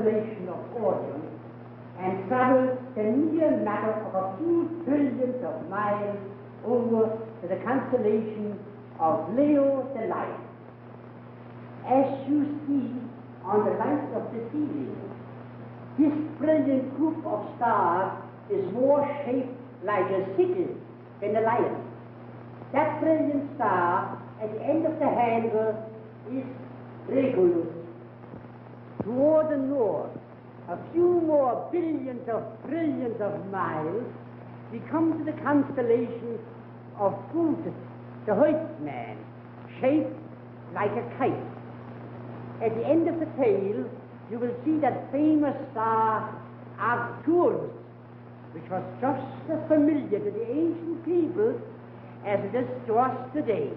constellation of Orion and travel the mere matter of a few trillions of miles over to the constellation of Leo the Lion. As you see on the light of the ceiling, this brilliant group of stars is more shaped like a city than a lion. That brilliant star at the end of the handle is Regulus. Toward the north, a few more billions of trillions of miles, we come to the constellation of Plutus, the Huntsman, shaped like a kite. At the end of the tail, you will see that famous star Arcturus, which was just as familiar to the ancient people as it is to us today.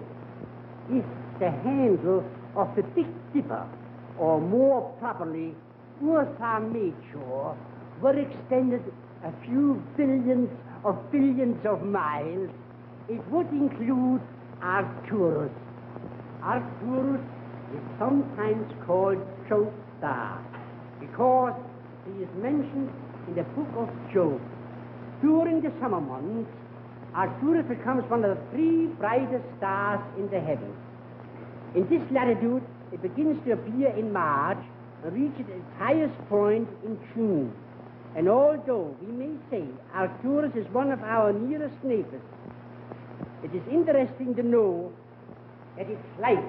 If the handle of the Big Dipper, or more properly, Ursa Major, were extended a few billions of miles, it would include Arcturus. Arcturus is sometimes called Job Star because he is mentioned in the book of Job. During the summer months, Arcturus becomes one of the three brightest stars in the heavens. In this latitude, it begins to appear in March and reaches its highest point in June. And although we may say Arcturus is one of our nearest neighbors, it is interesting to know that its light,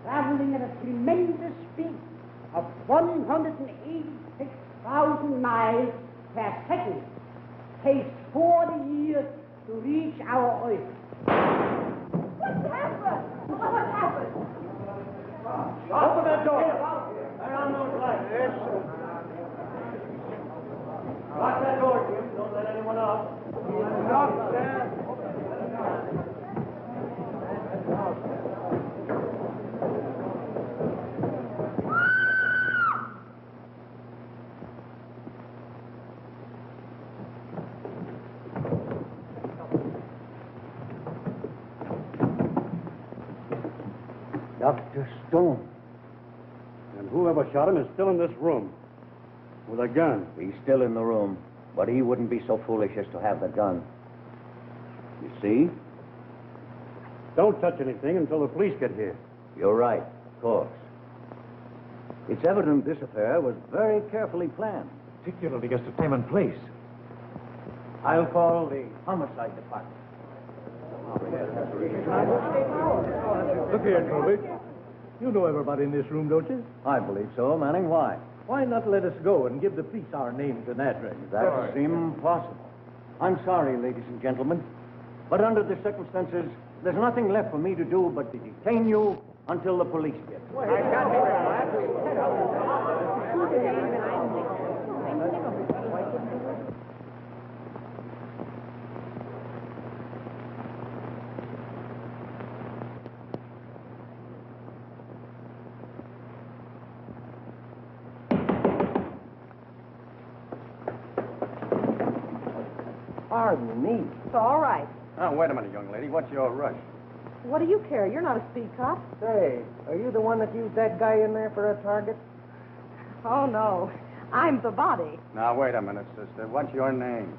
traveling at a tremendous speed of 186,000 miles per second, takes 40 years to reach our Earth. What happened? What happened? Open that door. Turn on those lights. Yes, sir. Lock that door, Jim. Don't let anyone out. Lock, sir. Dr. Stone. And whoever shot him is still in this room. With a gun. He's still in the room, but he wouldn't be so foolish as to have the gun. You see? Don't touch anything until the police get here. You're right, of course. It's evident this affair was very carefully planned. Particularly as to time and place. I'll call the homicide department. Look here, Toby. You know everybody in this room, don't you? I believe so, Manning. Why? Why not let us go and give the police our names and address? That's impossible. I'm sorry, ladies and gentlemen, but under the circumstances, there's nothing left for me to do but to detain you until the police get here. Pardon me. It's all right. Now, wait a minute, young lady. What's your rush? What do you care? You're not a speed cop. Say, are you the one that used that guy in there for a target? Oh, no. I'm the body. Now, wait a minute, sister. What's your name?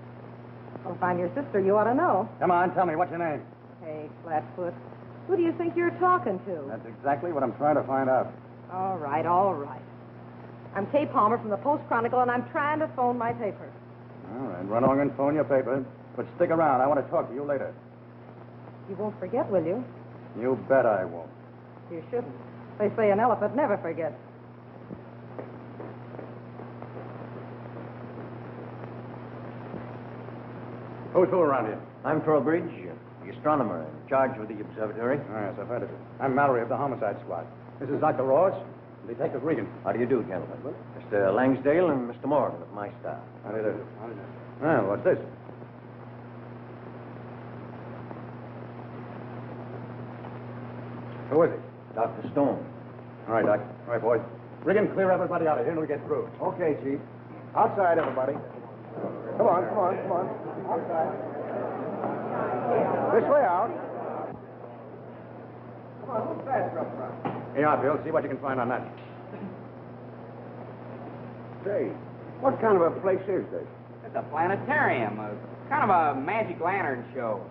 Well, if I'm your sister, you ought to know. Come on, tell me. What's your name? Hey, Flatfoot. Who do you think you're talking to? That's exactly what I'm trying to find out. All right, all right. I'm Kay Palmer from the Post-Chronicle, and I'm trying to phone my paper. All right, run along and phone your paper. But stick around. I want to talk to you later. You won't forget, will you? You bet I won't. You shouldn't. They say an elephant never forgets. Who's who around here? I'm Trowbridge, the astronomer in charge of the observatory. Oh, yes, I've heard of it. I'm Mallory of the homicide squad. This is Dr. Ross, Detective Regan. How do you do, gentlemen? Mr. Langsdale and Mr. Morgan of my staff. How do you do? Well, what's this? Who is he? Dr. Stone. All right, Doc. All right, boys. Regan, clear everybody out of here until we get through. Okay, Chief. Outside, everybody. Come on, come on, come on. Outside. This way out. Come on, move faster up front. Here you are, Bill. See what you can find on that. Say, what kind of a place is this? It's a planetarium, kind of a magic lantern show.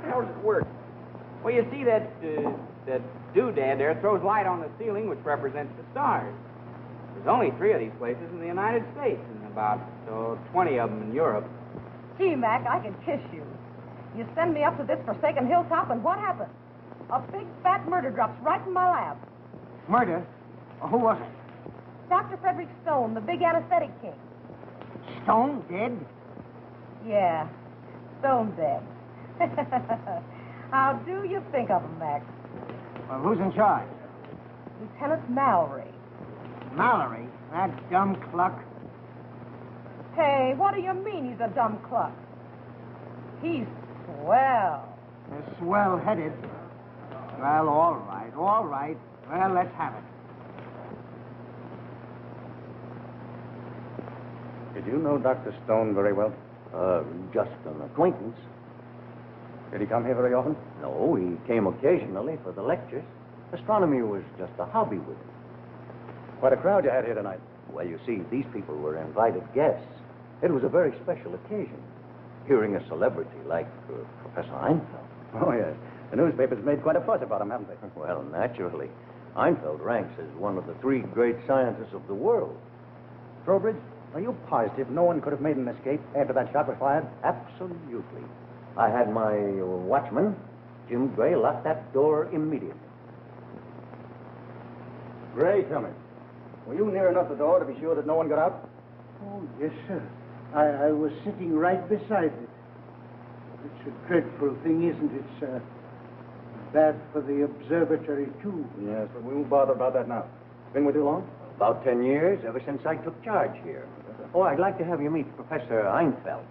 How does it work? Well, you see that doodad there throws light on the ceiling, which represents the stars. There's only 3 of these places in the United States, and about 20 of them in Europe. Gee, Mac, I can kiss you. You send me up to this forsaken hilltop, and what happens? A big fat murder drops right in my lap. Murder? Who was it? Dr. Frederick Stone, the big anesthetic king. Stone dead? Yeah, Stone dead. How do you think of him, Mac? Well, who's in charge? Lieutenant Mallory. Mallory, that dumb cluck. Hey, what do you mean he's a dumb cluck? He's swell. They're swell-headed. Well, all right, all right. Well, let's have it. Did you know Dr. Stone very well? Just an acquaintance. Did he come here very often? No, he came occasionally for the lectures. Astronomy was just a hobby with him. Quite a crowd you had here tonight. Well, you see, these people were invited guests. It was a very special occasion. Hearing a celebrity like Professor Einfeld. Oh, yes. The newspapers made quite a fuss about him, haven't they? Well, naturally. Einfeld ranks as one of the 3 great scientists of the world. Trowbridge, are you positive no one could have made an escape after that shot was fired? Absolutely. I had my watchman, Jim Gray, lock that door immediately. Gray, tell me. Were you near enough the door to be sure that no one got out? Oh, yes, sir. I was sitting right beside it. It's a dreadful thing, isn't it, sir? Bad for the observatory, too. Yes, but we won't bother about that now. Been with you long? About 10 years, ever since I took charge here. Oh, I'd like to have you meet Professor Einfeld.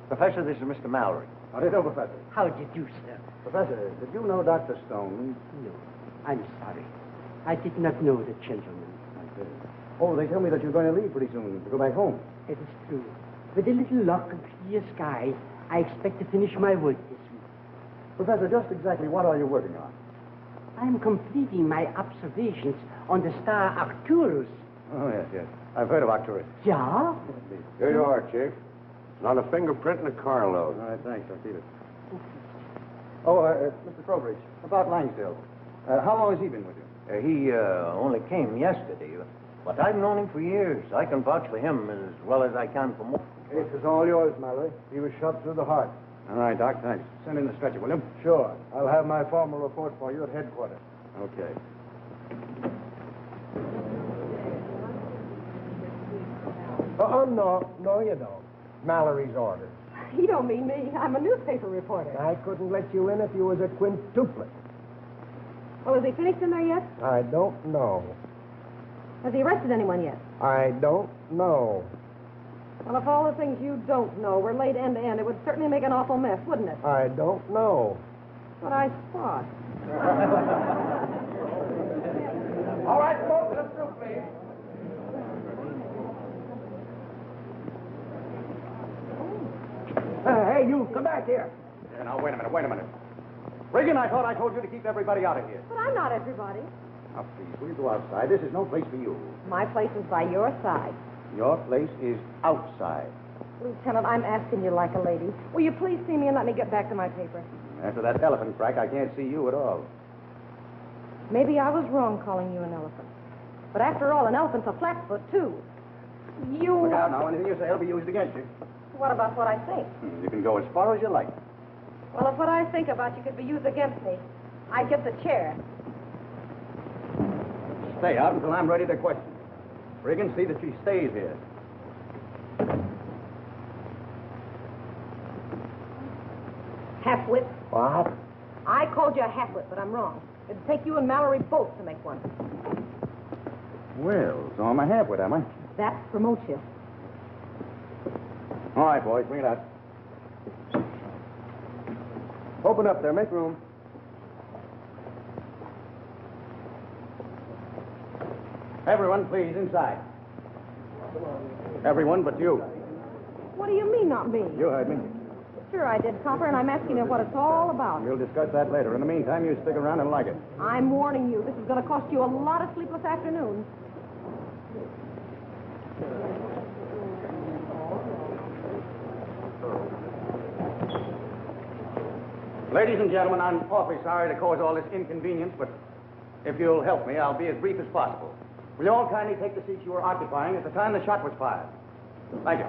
Professor, this is Mr. Mallory. How do you do, Professor? How do you do, sir? Professor, did you know Dr. Stone? No, I'm sorry. I did not know the gentleman. Oh, they tell me that you're going to leave pretty soon to go back home. It is true. With a little luck and clear sky, I expect to finish my work this week. Professor, just exactly what are you working on? I'm completing my observations on the star Arcturus. Oh, yes, yes. I've heard of Arcturus. Yeah? Here you are, Chief. Not a fingerprint in a carload. All right, thanks. I'll keep it. Oh, Mr. Trowbridge, about Langsdale. How long has he been with you? He only came yesterday, but I've known him for years. I can vouch for him as well as I can for more. Case is all yours, Mallory. He was shot through the heart. All right, Doc, thanks. Send in the stretcher, will you? Sure. I'll have my formal report for you at headquarters. Okay. No, you don't. Mallory's orders. You don't mean me. I'm a newspaper reporter. I couldn't let you in if you was a quintuplet. Well, has he finished in there yet? I don't know. Has he arrested anyone yet? I don't know. Well, if all the things you don't know were laid end to end, it would certainly make an awful mess, wouldn't it? I don't know. What I thought. All right, folks, let's through, please. Hey, you, come back here. Yeah, now, wait a minute. Regan, I thought I told you to keep everybody out of here. But I'm not everybody. Now, please, will you go outside? This is no place for you. My place is by your side. Your place is outside. Lieutenant, I'm asking you like a lady. Will you please see me and let me get back to my paper? After that elephant crack, I can't see you at all. Maybe I was wrong calling you an elephant. But after all, an elephant's a flatfoot, too. You... Look out now. Anything you say will be used against you. What about what I think? You can go as far as you like. Well, if what I think about you could be used against me, I'd get the chair. Stay out until I'm ready to question. Regan, see that she stays here. Half-wit. What? I called you a half-wit, but I'm wrong. It'd take you and Mallory both to make one. Well, so I'm a halfwit, am I? That promotes you. All right, boys, bring it out. Open up there. Make room. Everyone, please, inside. Everyone but you. What do you mean, not me? You heard me. Sure I did, Copper, and I'm asking you what it's all about. We'll discuss that later. In the meantime, you stick around and like it. I'm warning you. This is going to cost you a lot of sleepless afternoons. Ladies and gentlemen, I'm awfully sorry to cause all this inconvenience, but if you'll help me, I'll be as brief as possible. Will you all kindly take the seats you were occupying at the time the shot was fired? Thank you.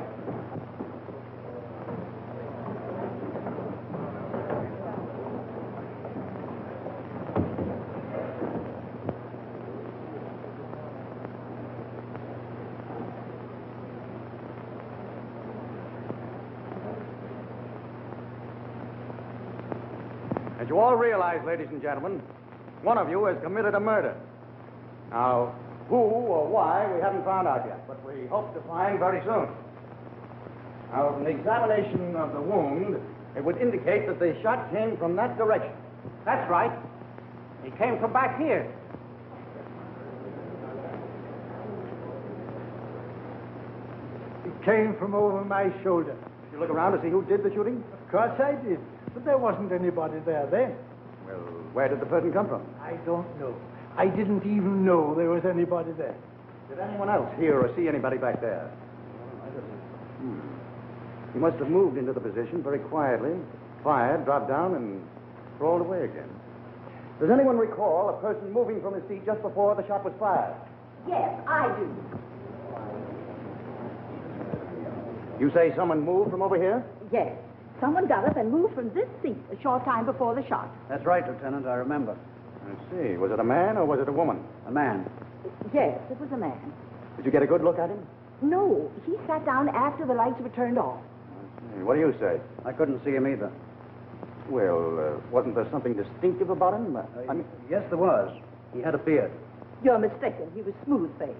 As you all realize, ladies and gentlemen, one of you has committed a murder. Now, who or why, we haven't found out yet, but we hope to find very soon. Now, from the examination of the wound, it would indicate that the shot came from that direction. That's right. It came from back here. It came from over my shoulder. Did you look around to see who did the shooting? Of course I did. But there wasn't anybody there then. Well, where did the person come from? I don't know. I didn't even know there was anybody there. Did anyone else hear or see anybody back there? He must have moved into the position very quietly, fired, dropped down, and crawled away again. Does anyone recall a person moving from his seat just before the shot was fired? Yes, I do. You say someone moved from over here? Yes. Someone got up and moved from this seat a short time before the shot. That's right, Lieutenant. I remember. I see. Was it a man or was it a woman? A man. Yes, it was a man. Did you get a good look at him? No, he sat down after the lights were turned off. I see. What do you say? I couldn't see him either. Well, wasn't there something distinctive about him? Yes, there was. He had a beard. You're mistaken. He was smooth-faced.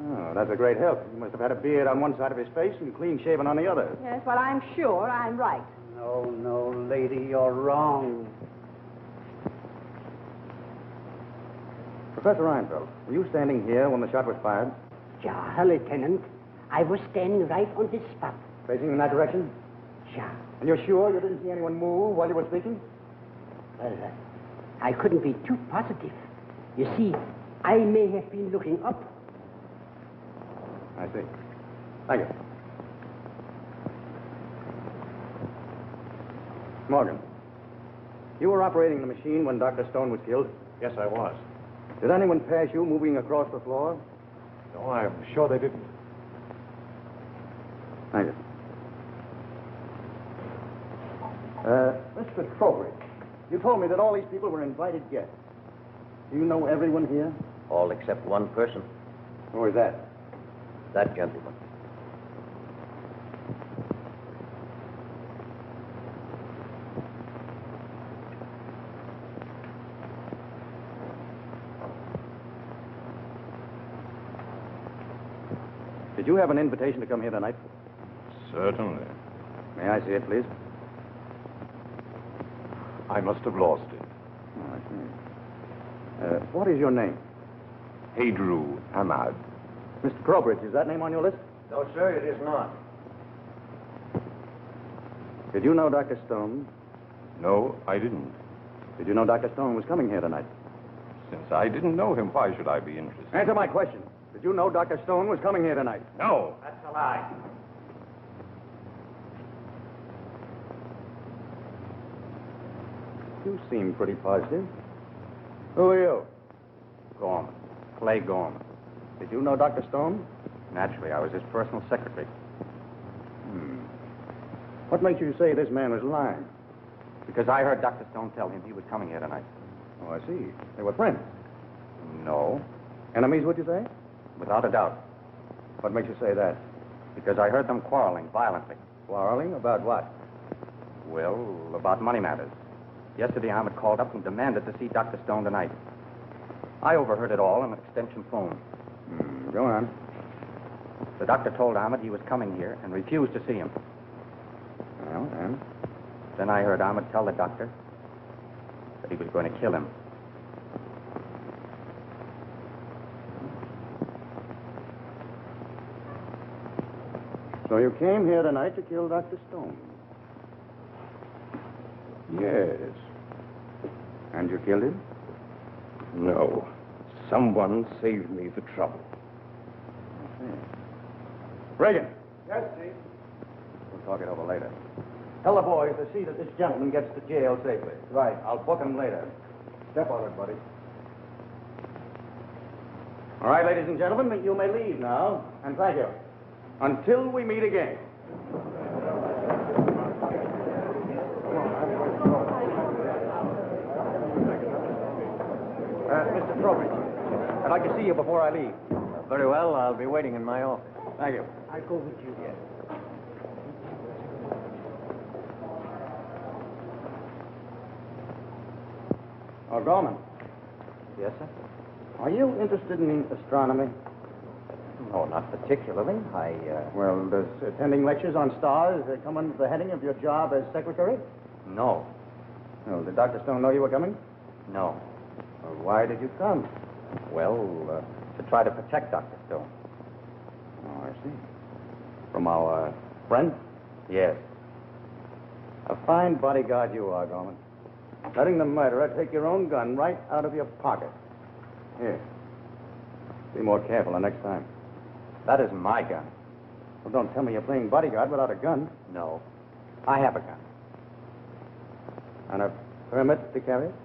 Oh, that's a great help. He must have had a beard on one side of his face and clean shaven on the other. Yes, well, I'm sure I'm right. No, lady, you're wrong. Professor Reinfeld, were you standing here when the shot was fired? Ja, Lieutenant. I was standing right on this spot. Facing in that direction? Ja. And you're sure you didn't see anyone move while you were speaking? Well, I couldn't be too positive. You see, I may have been looking up. I see. Thank you. Morgan, you were operating the machine when Dr. Stone was killed? Yes, I was. Did anyone pass you moving across the floor? No, I'm sure they didn't. Thank you. Mr. Trowbridge, you told me that all these people were invited guests. Do you know everyone here? All except one person. Who is that? That gentleman. Did you have an invitation to come here tonight? Certainly. May I see it, please? I must have lost it. Oh, I see. What is your name? Hadru Ahmad. Mr. Trowbridge, is that name on your list? No, sir, it is not. Did you know Dr. Stone? No, I didn't. Did you know Dr. Stone was coming here tonight? Since I didn't know him, why should I be interested? Answer my question. Did you know Dr. Stone was coming here tonight? No. That's a lie. You seem pretty positive. Who are you? Gorman. Clay Gorman. Did you know Dr. Stone? Naturally, I was his personal secretary. What makes you say this man was lying? Because I heard Dr. Stone tell him he was coming here tonight. Oh, I see. They were friends. No, Enemies, would you say? without a doubt. What makes you say that? Because I heard them quarreling violently. Quarreling? About what? Well, about money matters. Yesterday, Ahmed called up and demanded to see Dr. Stone tonight. I overheard it all on an extension phone. Go on. The doctor told Ahmed he was coming here and refused to see him. Well, and? Then I heard Ahmed tell the doctor that he was going to kill him. So you came here tonight to kill Dr. Stone? Yes. And you killed him? No. Someone saved me the trouble. Reagan. Yes, Chief. We'll talk it over later. Tell the boys to see that this gentleman gets to jail safely. Right. I'll book him later. Step on it, buddy. All right, ladies and gentlemen, you may leave now, and thank you. Until we meet again. Mr. Trowbridge, I'd like to see you before I leave. Very well. I'll be waiting in my office. Thank you. I go with you. Yes. Oh, Gorman, Yes, sir? are you interested in astronomy? No, not particularly. Well, does attending lectures on stars come under the heading of your job as secretary? No. No. Did Dr. Stone know you were coming? No. Well, why did you come? Well, to try to protect Dr. Stone. Oh, I see. From our friend? Yes. A fine bodyguard you are, Gorman. Letting the murderer take your own gun right out of your pocket. Here. Be more careful the next time. That isn't my gun. Well, don't tell me you're playing bodyguard without a gun. No. I have a gun. And a permit to carry it?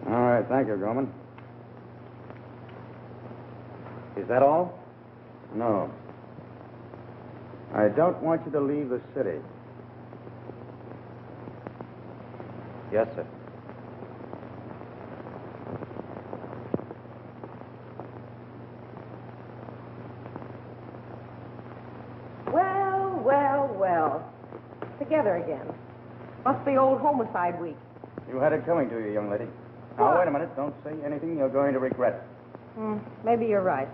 All right, thank you, Gorman. Is that all? No. I don't want you to leave the city. Yes, sir. Well, well, well. Together again. Must be old homicide week. You had it coming to you, young lady. Now, wait a minute. Don't say anything you're going to regret. Maybe you're right.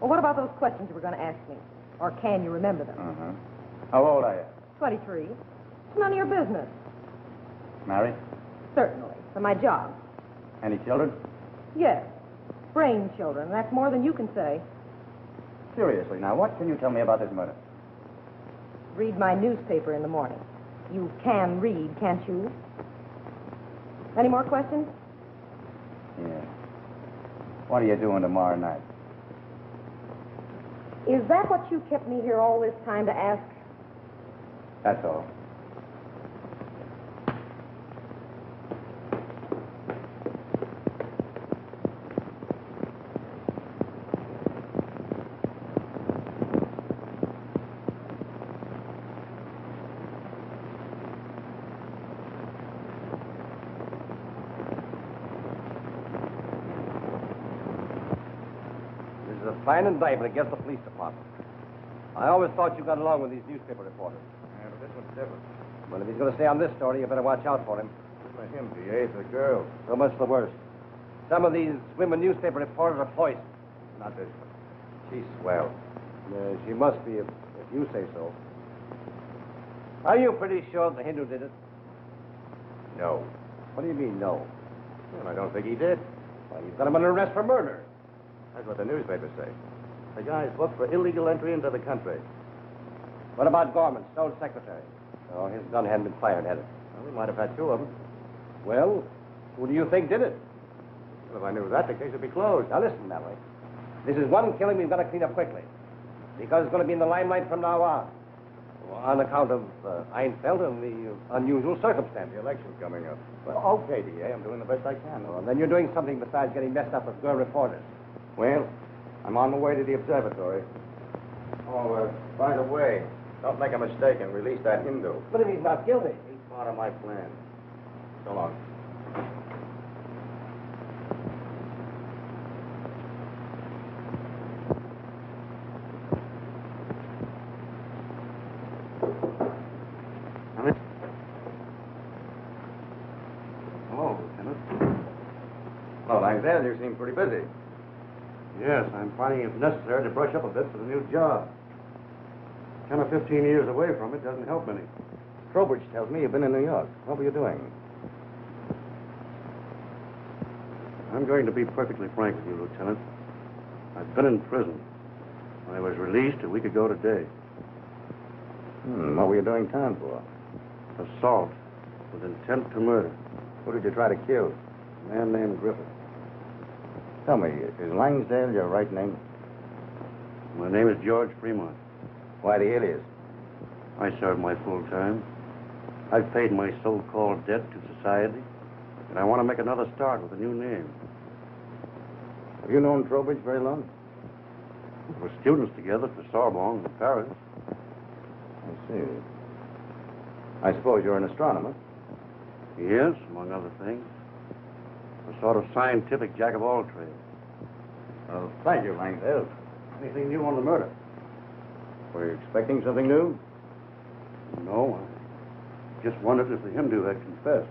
Well, what about those questions you were going to ask me? Or can you remember them? Uh-huh. How old are you? 23. It's none of your business. Married? Certainly. For my job. Any children? Yes. Brain children. That's more than you can say. Seriously, now, what can you tell me about this murder? Read my newspaper in the morning. You can read, can't you? Any more questions? Yeah. What are you doing tomorrow night? Is that what you kept me here all this time to ask? That's all. This is a fine indictment against the police department. I always thought you got along with these newspaper reporters. Yeah, but this one's different. Well, if he's going to stay on this story, you better watch out for him. It's not him, D.A. It's the girl. So much the worse. Some of these women newspaper reporters are poison. Not this one. She's swell. She must be if you say so. Are you pretty sure the Hindu did it? No. What do you mean, no? Well, I don't think he did. Well, you've got him under arrest for murder. That's what the newspapers say. The guy's booked for illegal entry into the country. What about Gorman, Stone's secretary? Oh, his gun hadn't been fired, had it? Well, we might have had two of them. Well, who do you think did it? Well, if I knew that, the case would be closed. Now, listen, Mallory. This is one killing we've got to clean up quickly. Because it's going to be in the limelight from now on. On account of Einfeld and the unusual circumstances. The election's coming up. Well, okay, D.A., I'm doing the best I can. Oh, and then you're doing something besides getting messed up with girl reporters. Well, I'm on the way to the observatory. Oh, by the way, don't make a mistake and release that Hindu. But if he's not guilty. He's part of my plan. So long. Hello, Lieutenant. Well, Langdale, you seem pretty busy. Yes, I'm finding it necessary to brush up a bit for the new job. 10 or 15 years away from it doesn't help any. Trowbridge tells me you've been in New York. What were you doing? I'm going to be perfectly frank with you, Lieutenant. I've been in prison. I was released a week ago today. What were you doing time for? Assault with intent to murder. Who did you try to kill? A man named Griffith. Tell me, is Langsdale your right name? My name is George Fremont. Why the alias? I served my full time. I've paid my so-called debt to society, and I want to make another start with a new name. Have you known Trowbridge very long? We were students together at the Sorbonne in Paris. I see. I suppose you're an astronomer? Yes, among other things. A sort of scientific jack of all trades. Well, thank you, Langsdale. Anything new on the murder? Were you expecting something new? No, I just wondered if the Hindu had confessed.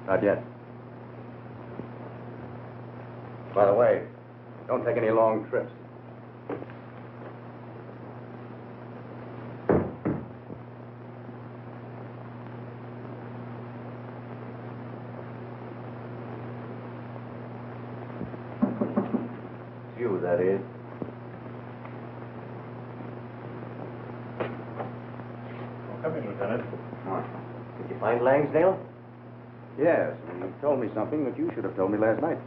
Not yet. By the way, don't take any long trips. It's you, that is. Come in, Lieutenant. Did you find Langsdale? Yes, he told me something that you should have told me last night.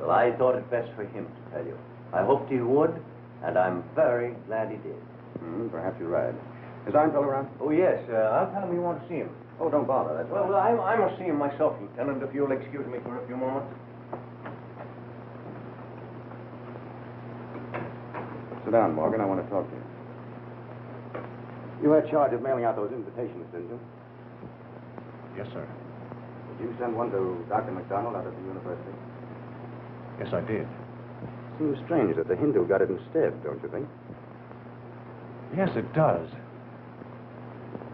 Well, I thought it best for him to tell you. I hoped he would, and I'm very glad he did. Perhaps you're right. Is Einfeld around? Oh, yes. I'll tell him you want to see him. Oh, don't bother. That's Well, I must see him myself, Lieutenant, if you'll excuse me for a few moments. Sit down, Morgan. I want to talk to you. You had charge of mailing out those invitations, didn't you? Yes, sir. Did you send one to Dr. McDonald out of the university? Yes, I did. Seems strange that the Hindu got it instead, don't you think? Yes, it does.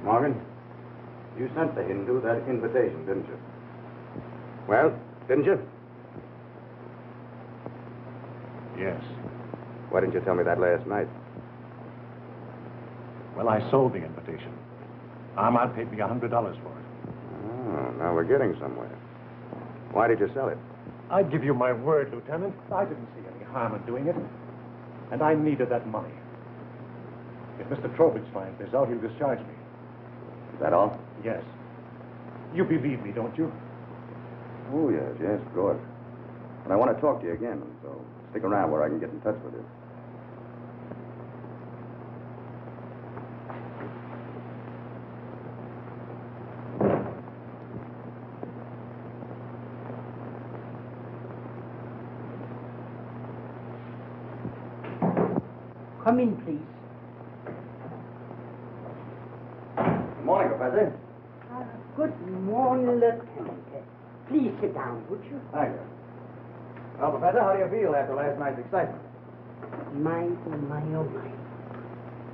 Morgan, you sent the Hindu that invitation, didn't you? Well, didn't you? Yes. Why didn't you tell me that last night? Well, I sold the invitation. Ahmad paid me $100 for it. Oh, now we're getting somewhere. Why did you sell it? I give you my word, Lieutenant. I didn't see any harm in doing it. And I needed that money. If Mr. Trowbridge finds this out, he'll discharge me. Is that all? Yes. You believe me, don't you? Oh, yes, of course. But I want to talk to you again, so stick around where I can get in touch with you. Come in, please. Good morning, Professor. Good morning, Lieutenant. Please sit down, would you? Thank you. Well, Professor, how do you feel after last night's excitement? My, oh my, oh my.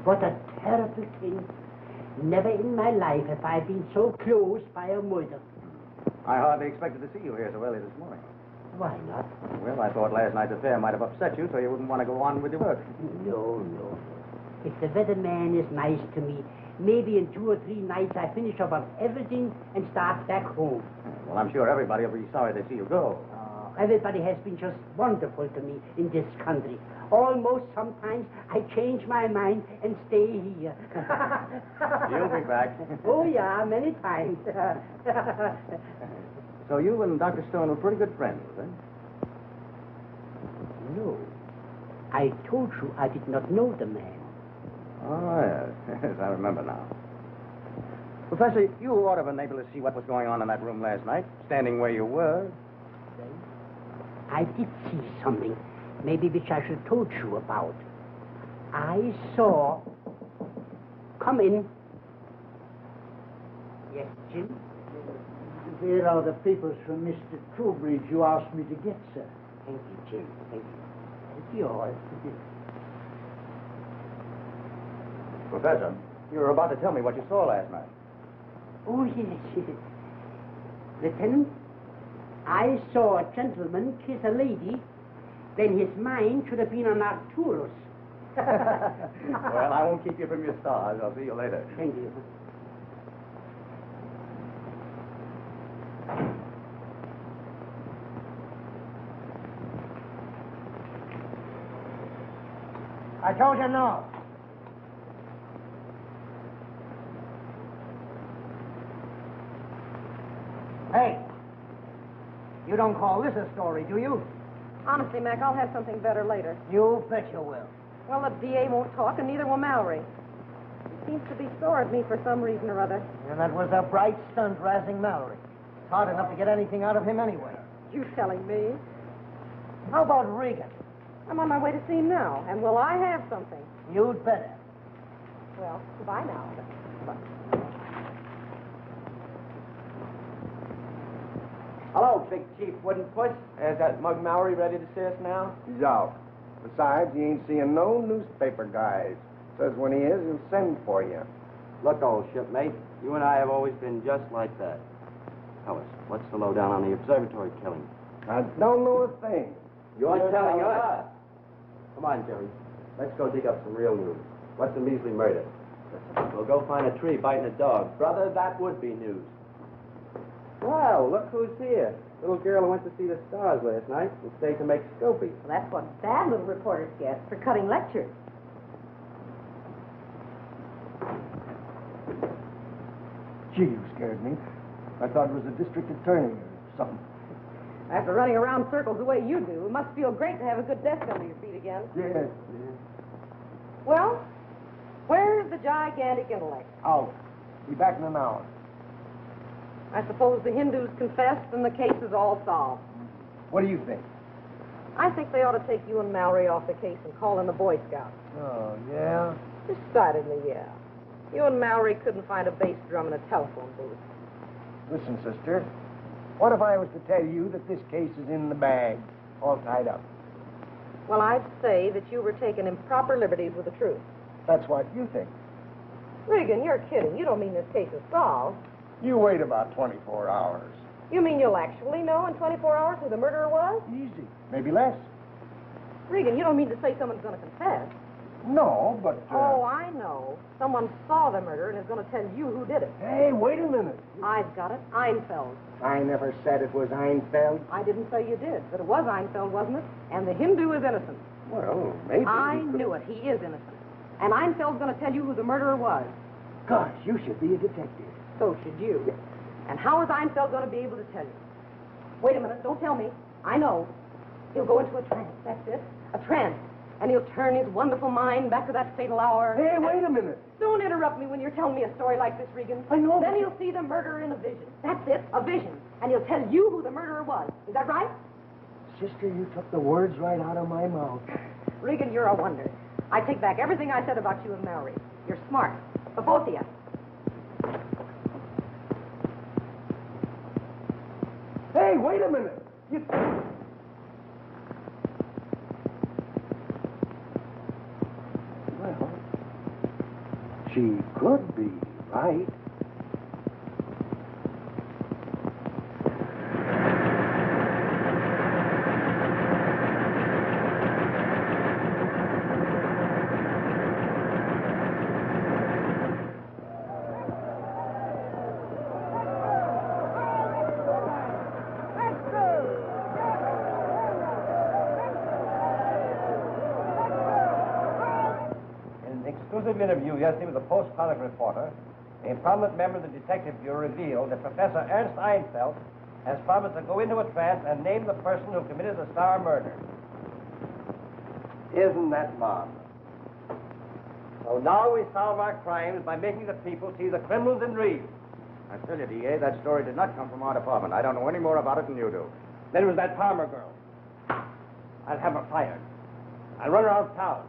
What a terrible thing. Never in my life have I been so close by a murder. I hardly expected to see you here so early this morning. Why not? Well, I thought last night's affair might have upset you, so you wouldn't want to go on with your work. No. If the weatherman is nice to me, maybe in 2 or 3 nights I finish up on everything and start back home. Well, I'm sure everybody will be sorry to see you go. Everybody has been just wonderful to me in this country. Almost sometimes I change my mind and stay here. You'll be back. Oh, yeah, many times. So you and Dr. Stone were pretty good friends, eh? No. I told you I did not know the man. Oh, yes. Yes, I remember now. Professor, you ought to have been able to see what was going on in that room last night, standing where you were. I did see something, maybe which I should have told you about. I saw... Come in. Yes, Jim? Here are the papers from Mr. Trowbridge you asked me to get, sir. Thank you, Jim. Thank you. Thank you all. Professor, you were about to tell me what you saw last night. Oh, yes. Lieutenant, I saw a gentleman kiss a lady when his mind should have been on Arcturus. Well, I won't keep you from your stars. I'll see you later. Thank you. I told you no. Hey, You don't call this a story, do you? Honestly, Mac, I'll have something better later. You bet you will. Well, the DA won't talk, and neither will Mallory. He seems to be sore at me for some reason or other. And that was a bright stunt razzing Mallory. It's hard enough to get anything out of him anyway. You telling me? How about Regan? I'm on my way to see him now, and will I have something? You'd better. Well, goodbye now. Hello, Big Chief Wooden Push. Is that Mug Mallory ready to see us now? He's out. Besides, he ain't seeing no newspaper guys. Says when he is, he'll send for you. Look, old shipmate, you and I have always been just like that. Tell us, what's the lowdown on the observatory killing? I don't know a thing. You're telling us. Come on, Jerry. Let's go dig up some real news. What's a measly murder? We'll go find a tree biting a dog. Brother, that would be news. Well, look who's here. Little girl who went to see the stars last night and stayed to make Scopy. Well, that's what bad little reporters get for cutting lectures. Gee, you scared me. I thought it was a district attorney or something. After running around circles the way you do, it must feel great to have a good desk under your feet again. Yes. Well, where's the gigantic intellect? Out. Be back in an hour. I suppose the Hindus confessed and the case is all solved. What do you think? I think they ought to take you and Mallory off the case and call in the Boy Scouts. Oh, yeah? Decidedly, yeah. You and Mallory couldn't find a bass drum in a telephone booth. Listen, sister. What if I was to tell you that this case is in the bag, all tied up? Well, I'd say that you were taking improper liberties with the truth. That's what you think. Regan, you're kidding. You don't mean this case is solved. You wait about 24 hours. You mean you'll actually know in 24 hours who the murderer was? Easy. Maybe less. Regan, you don't mean to say someone's going to confess? No, but... Oh, I know. Someone saw the murder and is going to tell you who did it. Hey, wait a minute. I've got it. Einfeld. I never said it was Einfeld. I didn't say you did, but it was Einfeld, wasn't it? And the Hindu is innocent. Well, maybe... I knew it. He is innocent. And Einfeld's going to tell you who the murderer was. Gosh, you should be a detective. So should you. And how is Einfeld going to be able to tell you? Wait a minute. Don't tell me. I know. He'll go into a trance. That's it. A trance. And he'll turn his wonderful mind back to that fatal hour. Hey, wait a minute. Don't interrupt me when you're telling me a story like this, Regan. I know. Then he'll see the murderer in a vision. That's it, a vision. And he'll tell you who the murderer was. Is that right? Sister, you took the words right out of my mouth. Regan, you're a wonder. I take back everything I said about you and Mallory. You're smart. The both of you. Hey, wait a minute. Well, she could be right. Exclusive interview yesterday with a Post-Chronicle reporter, a prominent member of the Detective Bureau revealed that Professor Ernst Einfeld has promised to go into a trance and name the person who committed the Star murder. Isn't that marvelous? So now we solve our crimes by making the people see the criminals in dreams. I tell you, D.A., that story did not come from our department. I don't know any more about it than you do. Then it was that Palmer girl. I'll have her fired. I'll run her out of town.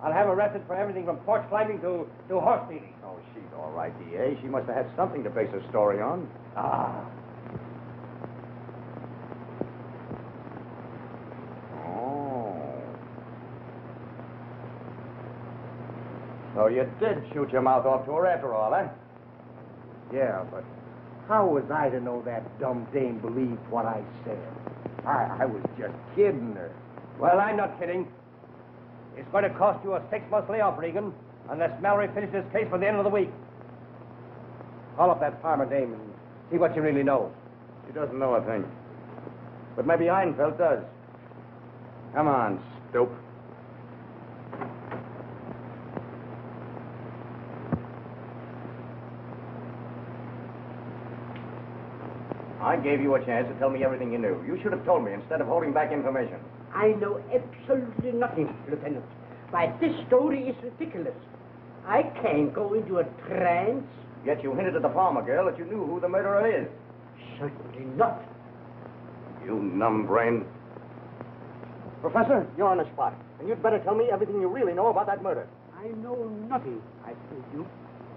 I'll have her arrested for everything from porch climbing to horse stealing. Oh, she's all right, D.A. She must have had something to base her story on. Ah. Oh. So you did shoot your mouth off to her after all, eh? Yeah, but how was I to know that dumb dame believed what I said? I was just kidding her. Well, I'm not kidding. It's going to cost you a 6-month layoff, Regan, unless Mallory finishes this case by the end of the week. Call up that Palmer dame and see what she really knows. She doesn't know a thing. But maybe Einfeld does. Come on, stoop. I gave you a chance to tell me everything you knew. You should have told me instead of holding back information. I know absolutely nothing, Lieutenant. Why, this story is ridiculous. I can't go into a trance. Yet you hinted at the farmer girl that you knew who the murderer is. Certainly not. You numb brain. Professor, you're on the spot. And you'd better tell me everything you really know about that murder. I know nothing, I told you.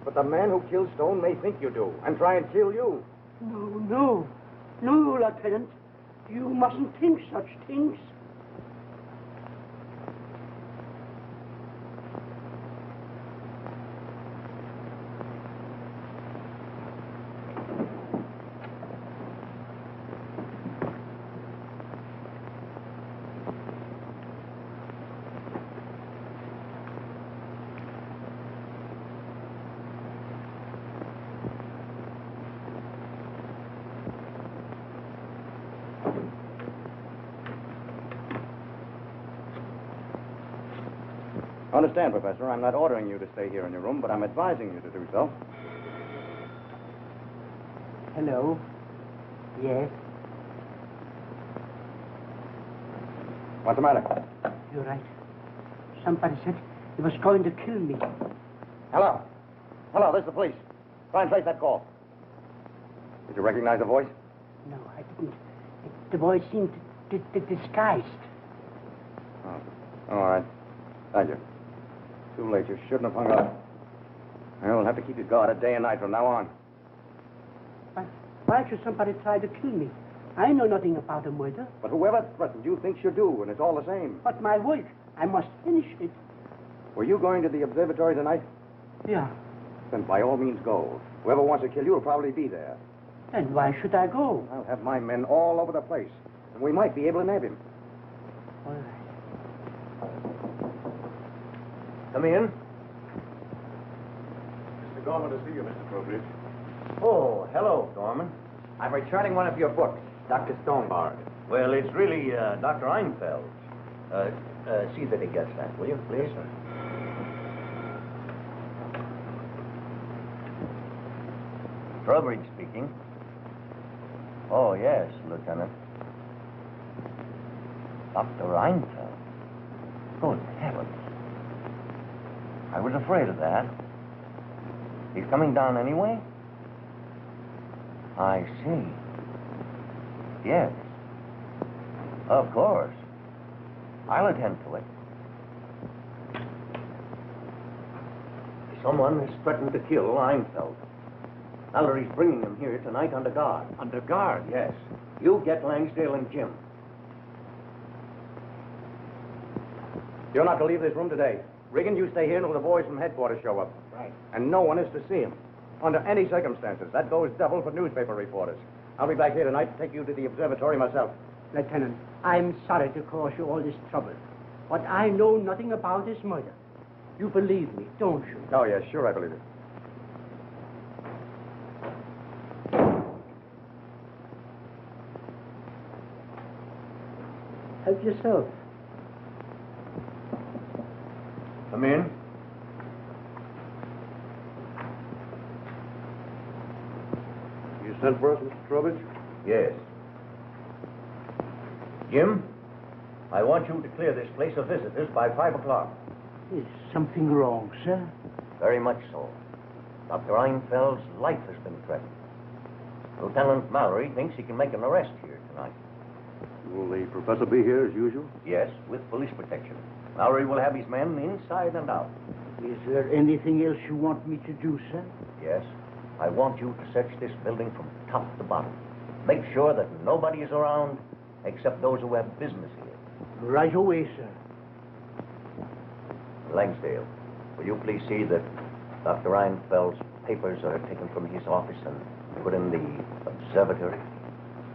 But the man who killed Stone may think you do and try and kill you. No, Lieutenant. You mustn't think such things. Understand, Professor, I'm not ordering you to stay here in your room, but I'm advising you to do so. Hello? Yes? What's the matter? You're right. Somebody said he was going to kill me. Hello. Hello, this is the police. Try and trace that call. Did you recognize the voice? No, I didn't. The voice seemed disguised. Oh, all right. Thank you. Too late. You shouldn't have hung up. Well, we'll have to keep you guarded day and night from now on. Why should somebody try to kill me? I know nothing about a murder. But whoever threatened you thinks you do, and it's all the same. But my work, I must finish it. Were you going to the observatory tonight? Yeah. Then by all means go. Whoever wants to kill you will probably be there. Then why should I go? I'll have my men all over the place, and we might be able to nab him. All right. Come in. Mr. Gorman to see you, Mr. Trowbridge. Oh, hello, Gorman. I'm returning one of your books, Dr. Stonebard. Well, it's really Dr. Einfeld's. See that he gets that, will you, please? Trowbridge speaking. Oh, yes, Lieutenant. Dr. Einfeld. Good heavens. I was afraid of that. He's coming down anyway? I see. Yes. Of course. I'll attend to it. Someone has threatened to kill Einfeld. Mallory's bringing him here tonight under guard. Under guard? Yes. You get Langsdale and Jim. You're not to leave this room today. Riggin, you stay here until the boys from headquarters show up. Right. And no one is to see him. Under any circumstances. That goes double for newspaper reporters. I'll be back here tonight to take you to the observatory myself. Lieutenant, I'm sorry to cause you all this trouble, but I know nothing about this murder. You believe me, don't you? Oh, yes, sure I believe it. Help yourself. Come in. You sent for us, Mr. Trowbridge? Yes. Jim, I want you to clear this place of visitors by 5 o'clock. Is something wrong, sir? Very much so. Dr. Einfeld's life has been threatened. Lieutenant Mallory thinks he can make an arrest here tonight. Will the professor be here as usual? Yes, with police protection. Mallory will have his men inside and out. Is there anything else you want me to do, sir? Yes. I want you to search this building from top to bottom. Make sure that nobody is around except those who have business here. Right away, sir. Langsdale, will you please see that Dr. Einfeld's papers are taken from his office and put in the observatory?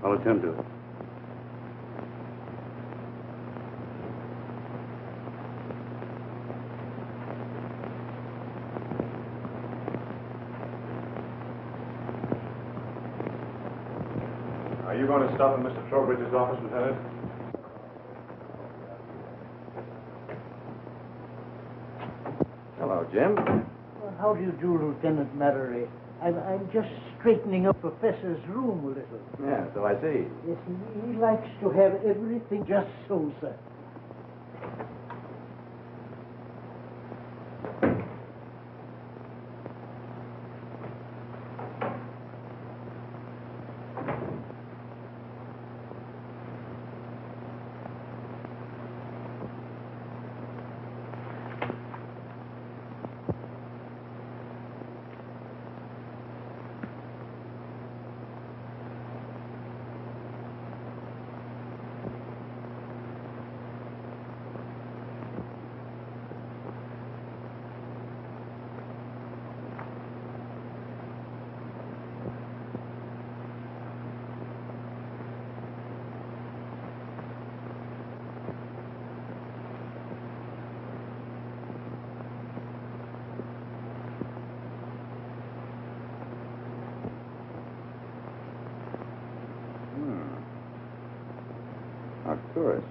I'll attend to it. Are you going to stop in Mr. Trowbridge's office, Lieutenant? Hello, Jim. Well, how do you do, Lieutenant Mallory? I'm just straightening up Professor's room a little. Yeah, so I see. Yes, he likes to have everything just so, sir. Arcturus.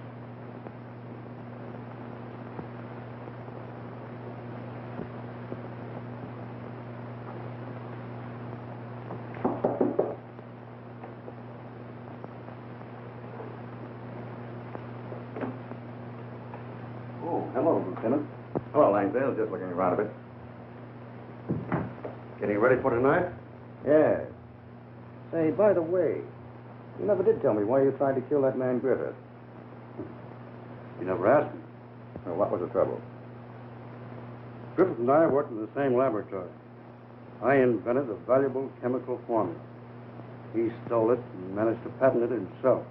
Oh, hello, Lieutenant. Hello, Langsdale. Just looking around a bit. Getting ready for tonight? Yes. Say, by the way, you never did tell me why you tried to kill that man Griffith. You never asked me. Well, what was the trouble? Griffith and I worked in the same laboratory. I invented a valuable chemical formula. He stole it and managed to patent it himself.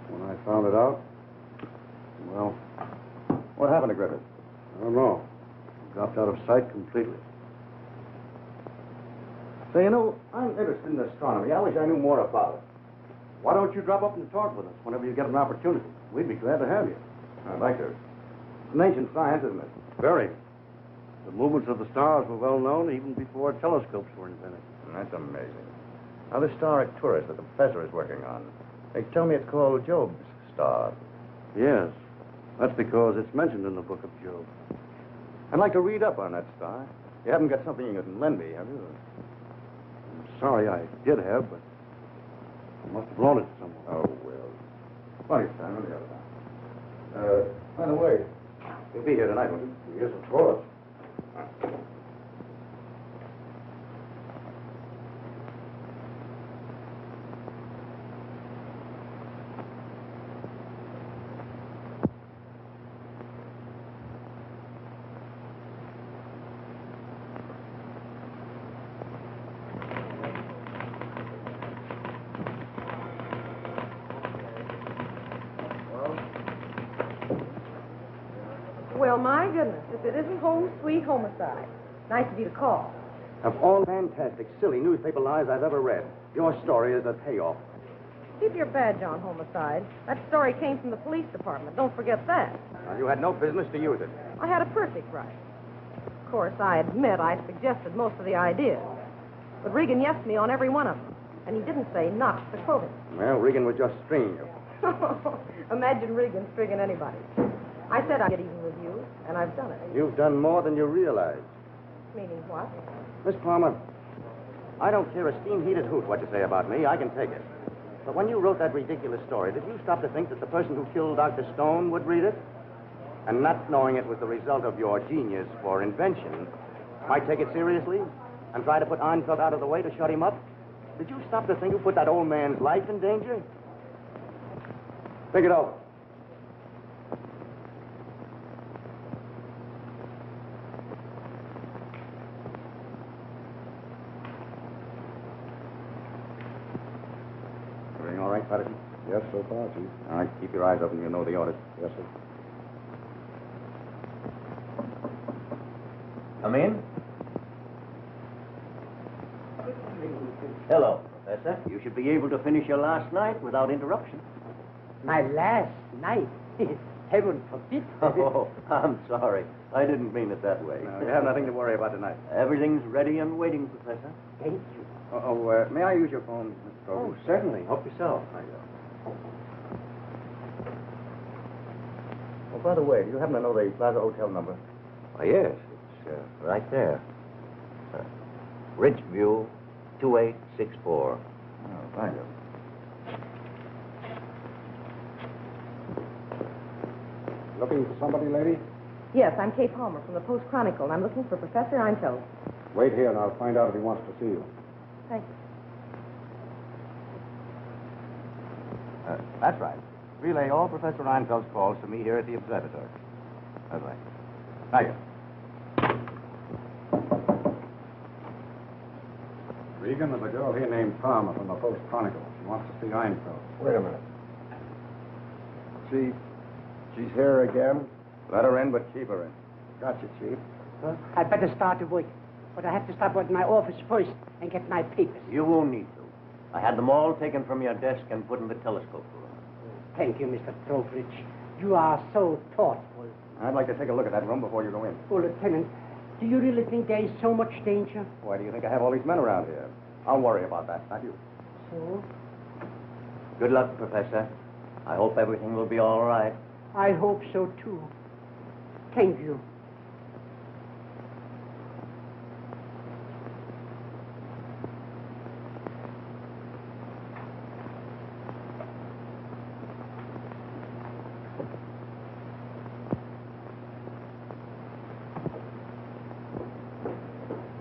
When I found it out, well, what happened to Griffith? I don't know. He dropped out of sight completely. Say, you know, I'm interested in astronomy. I wish I knew more about it. Why don't you drop up and talk with us whenever you get an opportunity? We'd be glad to have you. I'd like to. It's an ancient science, isn't it? Very. The movements of the stars were well known even before telescopes were invented. That's amazing. Now, this star Arcturus that the professor is working on, they tell me it's called Job's star. Yes. That's because it's mentioned in the book of Job. I'd like to read up on that star. You haven't got something you can lend me, have you? I'm sorry I did have, but I must have loaned it to someone. Oh, well. Funny, Sam, on the other time. By the way, you'll be here tonight, won't you? Yes, of course. Well, my goodness, if it isn't Home Sweet Homicide. Nice of you to call. Of all fantastic, silly newspaper lies I've ever read, your story is a payoff. Keep your badge on, Homicide. That story came from the police department. Don't forget that. Now, you had no business to use it. I had a perfect right. Of course, I admit I suggested most of the ideas. But Regan yesed me on every one of them. And he didn't say not to quote him. Well, Regan was just stringing you. Imagine Regan stringing anybody. I said I'd get even with you, and I've done it. You've done more than you realize. Meaning what? Miss Palmer, I don't care a steam-heated hoot what you say about me. I can take it. But when you wrote that ridiculous story, did you stop to think that the person who killed Dr. Stone would read it? And not knowing it was the result of your genius for invention, might take it seriously and try to put Arnfeld out of the way to shut him up? Did you stop to think you put that old man's life in danger? Think it over. Everything all right, Patterson? Yes, so far, Chief. All right, keep your eyes open. You know the orders. Yes, sir. Come in. Hello, Professor. You should be able to finish your last night without interruption. My last night. Heaven forbid. Oh, I'm sorry. I didn't mean it that way. No, you have nothing to worry about tonight. Everything's ready and waiting, Professor. Thank you. May I use your phone, Mr. Trowbridge? Oh, certainly. Help yourself. Oh, by the way, do you happen to know the Plaza Hotel number? Why, yes. It's right there. Ridgeview 2864. Oh, thank you. Looking for somebody, lady? Yes, I'm Kate Palmer from the Post Chronicle, and I'm looking for Professor Einfeld. Wait here and I'll find out if he wants to see you. Thank you. That's right. Relay all Professor Einfeld's calls to me here at the observatory. That's right. Thank you. Regan, there's a girl here named Palmer from the Post Chronicle. She wants to see Einfeld. Wait a minute. She's here again? Let her in, but keep her in. Gotcha, Chief. Well, I'd better start to work. But I have to stop at my office first and get my papers. You won't need to. I had them all taken from your desk and put in the telescope room. Thank you, Mr. Trowbridge. You are so thoughtful. I'd like to take a look at that room before you go in. Oh, Lieutenant, do you really think there is so much danger? Why do you think I have all these men around here? I'll worry about that, not you. So? Good luck, Professor. I hope everything will be all right. I hope so, too. Thank you.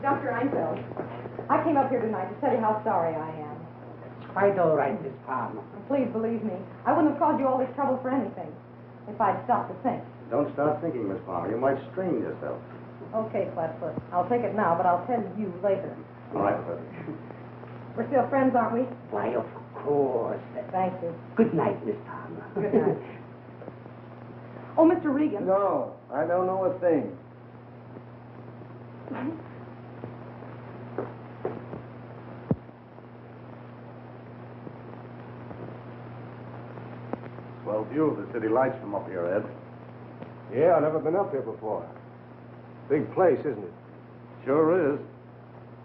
Dr. Einfeld, I came up here tonight to tell you how sorry I am. It's quite all right, Miss Palmer. Please believe me, I wouldn't have caused you all this trouble for anything if I'd stopped to think. Don't start thinking, Miss Palmer. You might strain yourself. Okay, Flatfoot. I'll take it now, but I'll tell you later. All right, Professor. We're still friends, aren't we? Why, of course. Thank you. Good night, Miss Palmer. Good night. Oh, Mr. Regan. No, I don't know a thing. Swell view of the city lights from up here, Ed. Yeah, I've never been up here before. Big place, isn't it? Sure is.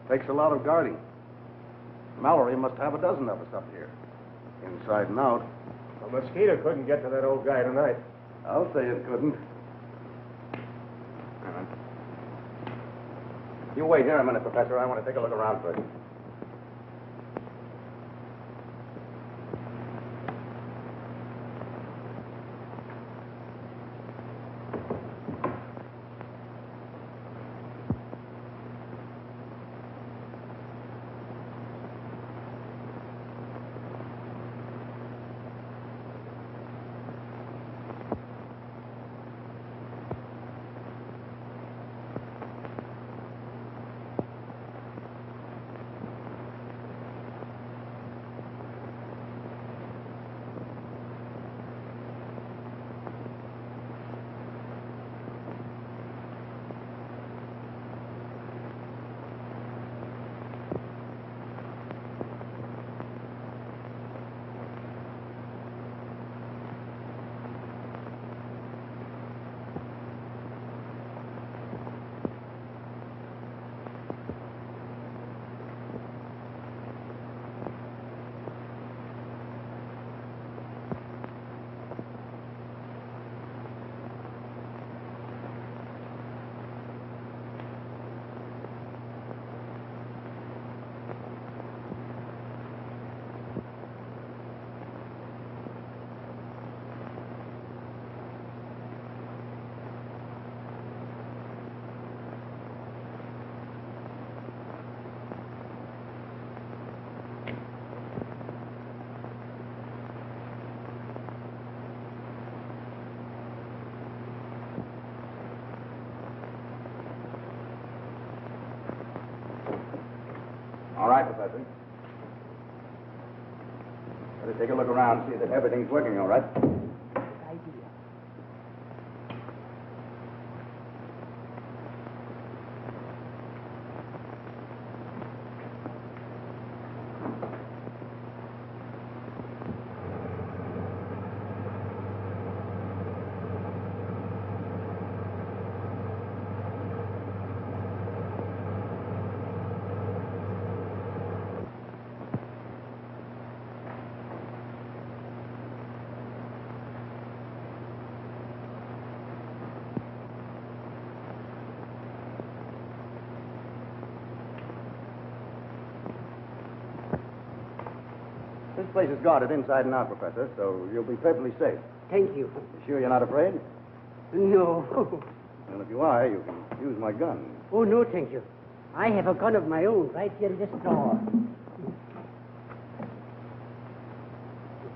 Takes a lot of guarding. Mallory must have a dozen of us up here. Inside and out. A mosquito couldn't get to that old guy tonight. I'll say it couldn't. You wait here a minute, Professor. I want to take a look around first. All right, Professor. Better take a look around, see that everything's working all right. Good idea. This place is guarded inside and out, Professor, so you'll be perfectly safe. Thank you. You sure you're not afraid? No. Well, if you are, you can use my gun. Oh, no, thank you. I have a gun of my own right here in this drawer.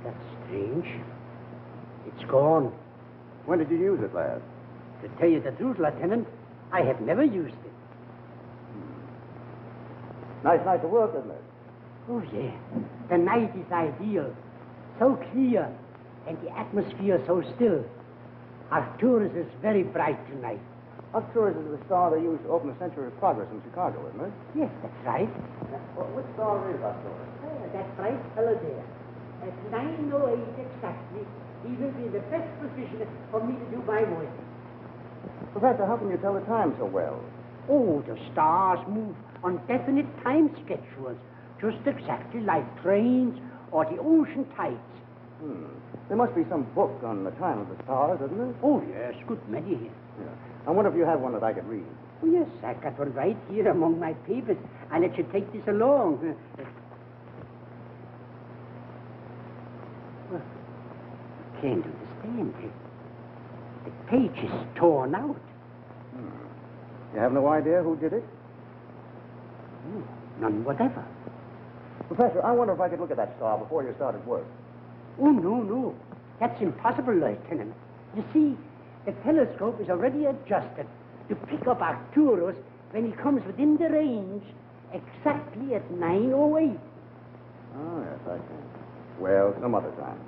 That's strange. It's gone. When did you use it last? To tell you the truth, Lieutenant, I have never used it. Nice night to work, isn't it? Oh, yeah. The night is ideal. So clear, and the atmosphere so still. Arcturus is very bright tonight. Arcturus is the star they used to open the Century of Progress in Chicago, isn't it? Yes, that's right. Which star is Arcturus? That bright fellow there. At 9:08 exactly, he will be in the best position for me to do my work. Professor, how can you tell the time so well? Oh, the stars move on definite time schedules, just exactly like trains or the ocean tides. There must be some book on the time of the stars, isn't there? Oh, yes, good many here. Yeah. I wonder if you have one that I could read. Oh, yes, I got one right here among my papers. I'll let you take this along. Well, I can't understand it. The page is torn out. You have no idea who did it? Oh, none whatever. Professor, I wonder if I could look at that star before you started work. Oh, no. That's impossible, Lieutenant. You see, the telescope is already adjusted to pick up Arcturus when he comes within the range exactly at 9:08. Oh, yes, I can. Well, some other time.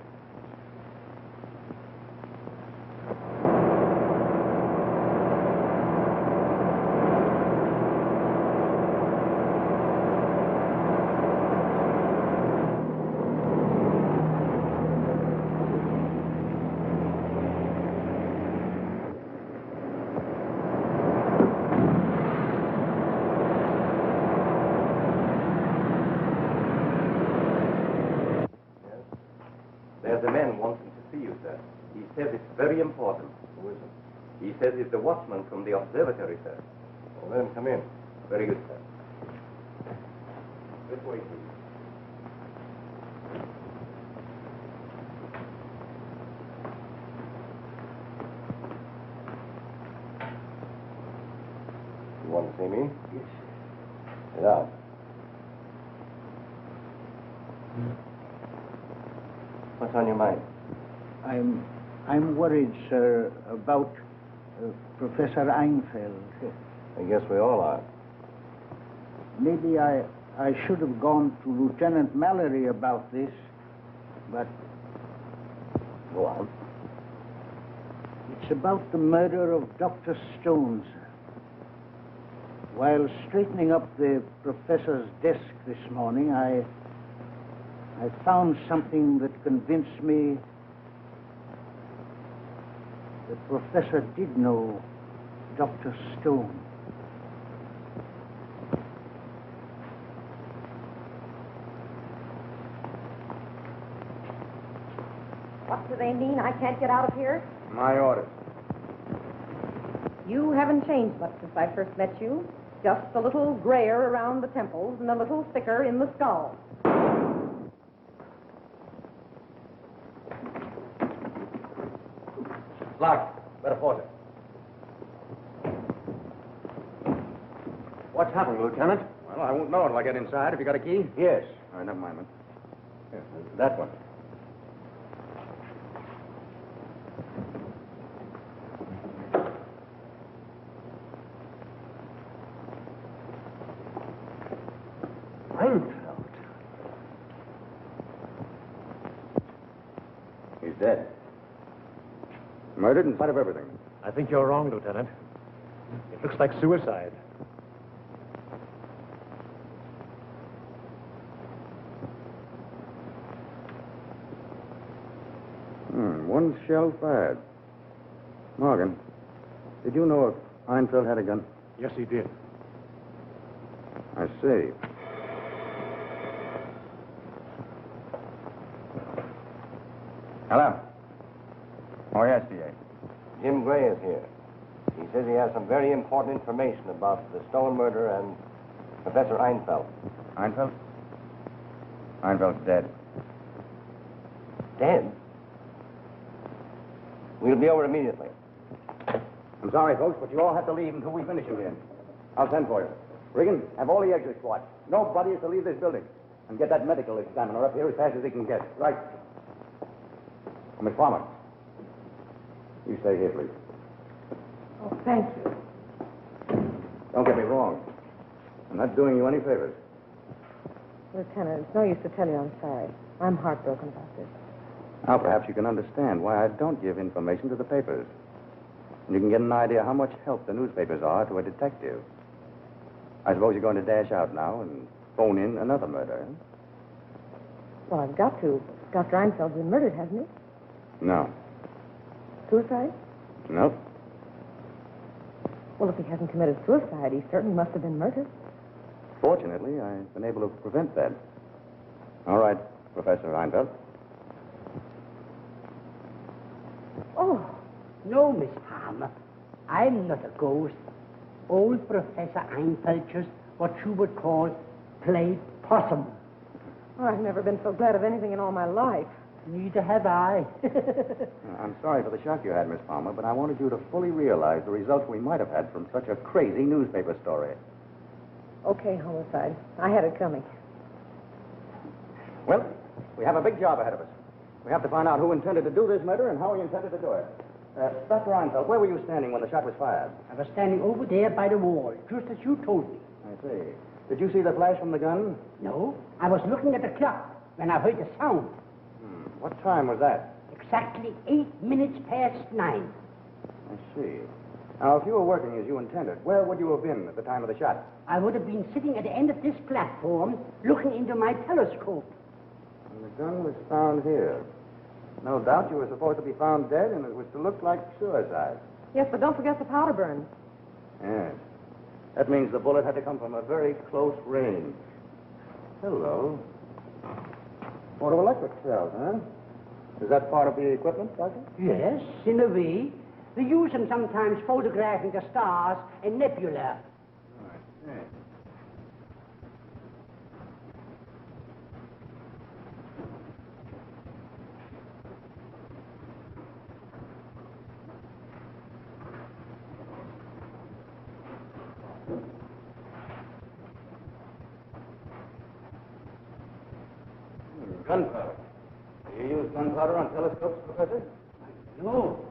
There's a man wanting to see you, sir. He says it's very important. Who is it? He says he's the watchman from the observatory, sir. Well, let him come in. Very good, sir. This way, please. You want to see me? Yes. Get out. What's on your mind? I'm worried, sir, about Professor Einfeld. I guess we all are. Maybe I should have gone to Lieutenant Mallory about this, but... Go on. It's about the murder of Dr. Stone, sir. While straightening up the professor's desk this morning, I found something that convinced me the professor did know Dr. Stone. What do they mean? I can't get out of here? My orders. You haven't changed much since I first met you. Just a little grayer around the temples and a little thicker in the skull. Locked. Better force it. What's happened, Lieutenant? Well, I won't know until I get inside. Have you got a key? Yes. All right, never mind, man. Yes, that one. Einfeld. He's dead. Murdered in spite of everything. I think you're wrong, Lieutenant. It looks like suicide. One shell fired. Morgan, did you know if Einfeld had a gun? Yes, he did. I see. Hello. Oh, yes, D.A. Jim Gray is here. He says he has some very important information about the Stone murder and Professor Einfeld. Einfeld? Einfeld's dead. Dan? We'll be over immediately. I'm sorry, folks, but you all have to leave until we finish him here. I'll send for you. Regan, have all the exits watched. Nobody is to leave this building. And get that medical examiner up here as fast as he can get. Right. Miss Palmer, you stay here, please. Oh, thank you. Don't get me wrong. I'm not doing you any favors. Lieutenant, it's no use to tell you I'm sorry. I'm heartbroken about this. Now, perhaps you can understand why I don't give information to the papers. And you can get an idea how much help the newspapers are to a detective. I suppose you're going to dash out now and phone in another murder. Eh? Well, I've got to. Dr. Einfeld's been murdered, hasn't he? No. Suicide? Nope. Well, if he hasn't committed suicide, he certainly must have been murdered. Fortunately, I've been able to prevent that. All right, Professor Einfeld. Oh, no, Miss Palmer. I'm not a ghost. Old Professor Einfeld just what you would call played possum. Oh, I've never been so glad of anything in all my life. Neither have I. I'm sorry for the shock you had, Miss Palmer, but I wanted you to fully realize the results we might have had from such a crazy newspaper story. Okay, homicide. I had it coming. Well, we have a big job ahead of us. We have to find out who intended to do this murder and how he intended to do it. Dr. Einfeld, where were you standing when the shot was fired? I was standing over there by the wall, just as you told me. I see. Did you see the flash from the gun? No, I was looking at the clock when I heard the sound. What time was that? Exactly 8 minutes past 9. I see. Now, if you were working as you intended, where would you have been at the time of the shot? I would have been sitting at the end of this platform, looking into my telescope. And the gun was found here. No doubt you were supposed to be found dead, and it was to look like suicide. Yes, but don't forget the powder burn. Yes. That means the bullet had to come from a very close range. Hello. Photoelectric cells, huh? Is that part of the equipment, Doctor? Yes, in a way. They use them sometimes photographing the stars and nebula. Right. Gunpowder. Do you use gunpowder on telescopes, Professor? No.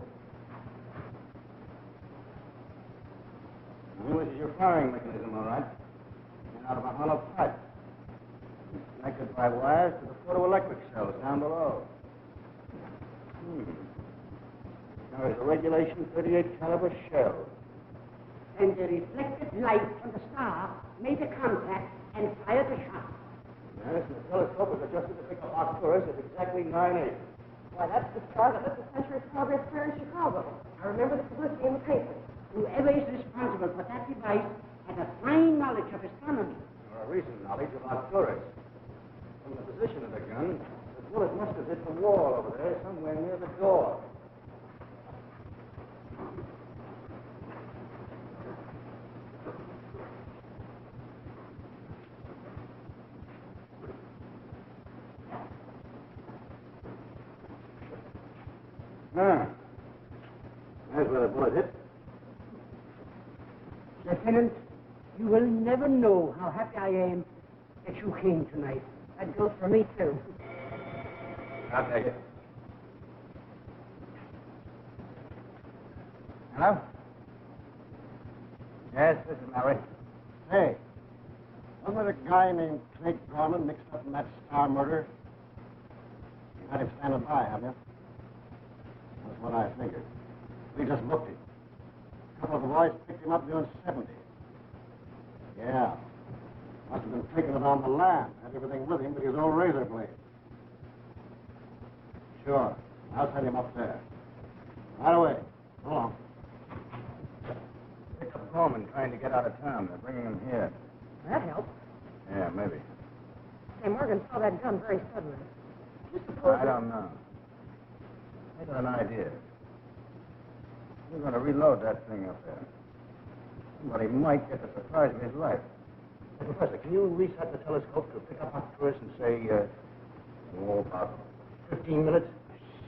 This is your firing mechanism, all right. Made out of a hollow pipe. It's connected by wires to the photoelectric cells down below. Carries a regulation .38 caliber shell. And the reflected light from the star made a contact and fired the shot. Yes, and the telescope was adjusted to pick up Arcturus at exactly 9/8. Why, that's the star that lit the Century Progress Fair in Chicago. I remember the publicity in the paper. Whoever is responsible for that device had a fine knowledge of astronomy. Or a recent knowledge of Arcturus. From the position of the gun, the bullet must have hit the wall over there, somewhere near the door. There's where the bullet hit. Lieutenant, you will never know how happy I am that you came tonight. That goes for me, too. I'll take it. Hello? Yes, this is Mary. Hey, wasn't it a guy named Craig Gorman mixed up in that Star murder? You had him standing by, haven't you? That's what I figured. We just looked him. A couple of the boys picked him up doing 70. Yeah. Must have been taking it on the lam. Had everything with him but his old razor blade. Sure. I'll send him up there. Right away. So long. Picked up Gorman trying to get out of town. They're bringing him here. That helps. Yeah, maybe. Hey, Morgan saw that gun very suddenly. Just suppose... I don't know. I got an idea. We're going to reload that thing up there. Somebody might get the surprise of his life. Hey, Professor, can you reset the telescope to pick up Arcturus and say, about 15 minutes?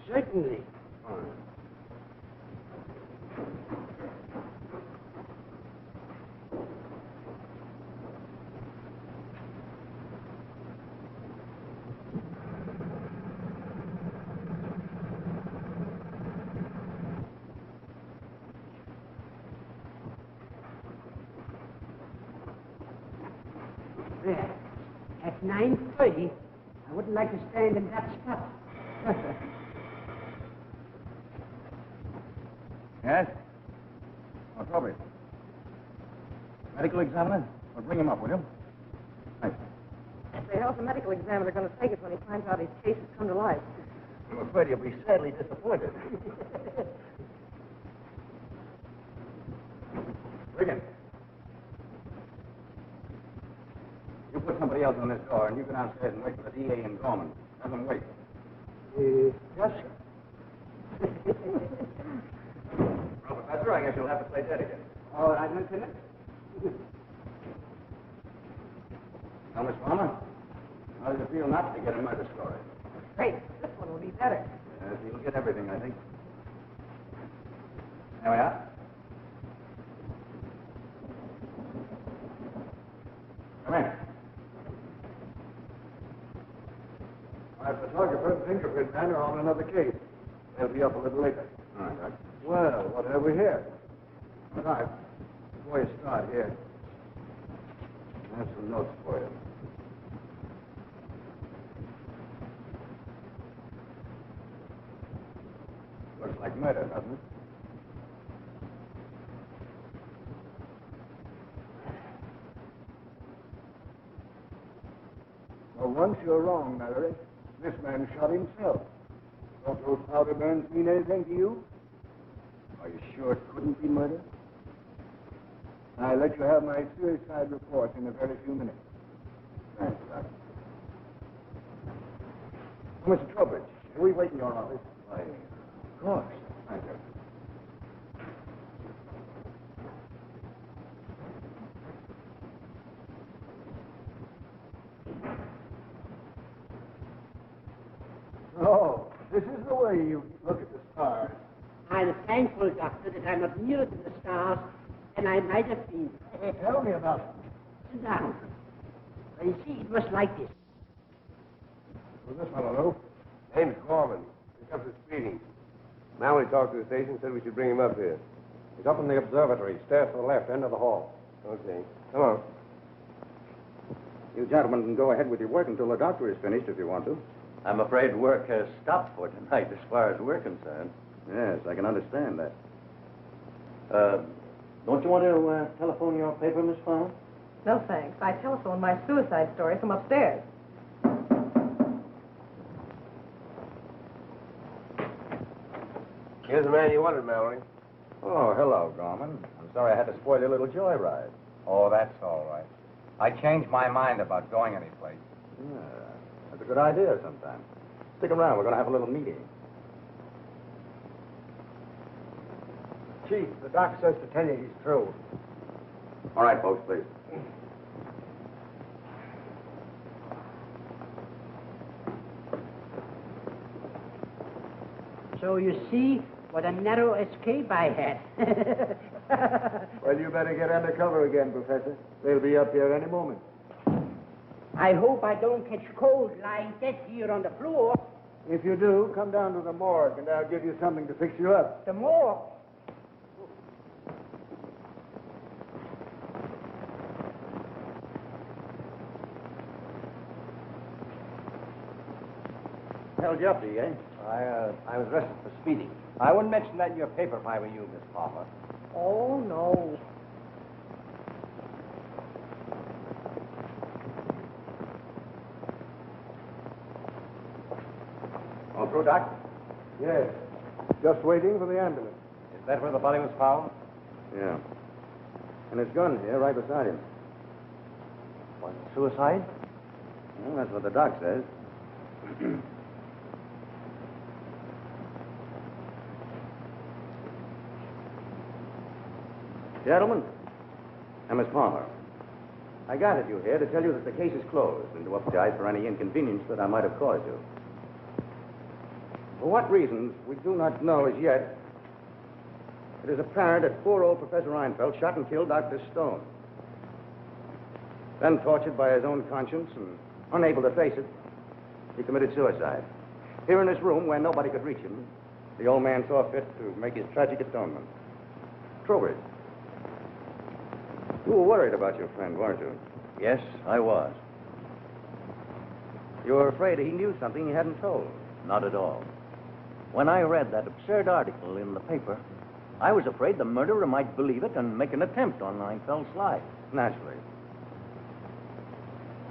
Certainly. Fine. There. At 9:30, I wouldn't like to stand in that spot. Yes? Oh, Toby. Medical examiner? Well, bring him up, will you? Thanks. The hell's the medical examiner going to take us when he finds out his case has come to life? I'm afraid you'll be sadly disappointed. Regan. You put somebody else on this door, and you go downstairs and wait for the DA and Gorman. Have them wait. Yes, sir. Well, Professor, I guess you'll have to play dead again. All right, Lieutenant. Now, Miss Palmer, how does it feel not to get a murder story? Great. This one will be better. Yes, you'll get everything, I think. There we are. Come in. My photographer and fingerprint man are on another case. They'll be up a little later. All right, Doc. Well, what have we here? All right. Before you start here, I have some notes for you. Looks like murder, doesn't it? Well, once you're wrong, Mallory. This man shot himself. Don't those powder burns mean anything to you? Are you sure it couldn't be murder? I'll let you have my suicide report in a very few minutes. Thanks, Doctor. Mr. Trowbridge, will we wait in your office? Why, of course. Thank you. Oh, this is the way you look at the stars. I'm thankful, Doctor, that I'm not nearer to the stars than I might have been. Tell me about it. Sit down. Well, you see, it was like this. Who's this fellow, Lou? Name's Gorman. He comes to speeding. Now when he talked to the station, said we should bring him up here. He's up in the observatory, stairs to the left, end of the hall. Okay. Come on. You gentlemen can go ahead with your work until the doctor is finished if you want to. I'm afraid work has stopped for tonight as far as we're concerned. Yes, I can understand that. Don't you want to telephone your paper, Miss Farmer? No, thanks. I telephoned my suicide story from upstairs. Here's the man you wanted, Mallory. Oh, hello, Gorman. I'm sorry I had to spoil your little joyride. Oh, that's all right. I changed my mind about going anyplace. Yeah, that's a good idea sometime. Stick around. We're going to have a little meeting. Chief, the doc says to tell you he's through. All right, folks, please. So you see what a narrow escape I had. Well, you better get under cover again, Professor. They'll be up here any moment. I hope I don't catch cold lying dead here on the floor. If you do, come down to the morgue, and I'll give you something to fix you up. The morgue. Held you up, D.A.? I was arrested for speeding. I wouldn't mention that in your paper if I were you, Miss Palmer. Oh, no. All through, Doc? Yes. Just waiting for the ambulance. Is that where the body was found? Yeah. And his gun here, right beside him. What, suicide? Well, that's what the doc says. Gentlemen, and Miss Palmer, I gathered you here to tell you that the case is closed and to apologize for any inconvenience that I might have caused you. For what reasons, we do not know as yet. It is apparent that poor old Professor Reinfeldt shot and killed Dr. Stone. Then, tortured by his own conscience and unable to face it, he committed suicide. Here in this room, where nobody could reach him, the old man saw fit to make his tragic atonement. Trowbridge, you were worried about your friend, weren't you? Yes, I was. You were afraid he knew something he hadn't told. Not at all. When I read that absurd article in the paper, I was afraid the murderer might believe it and make an attempt on Reinfeldt's life. Naturally.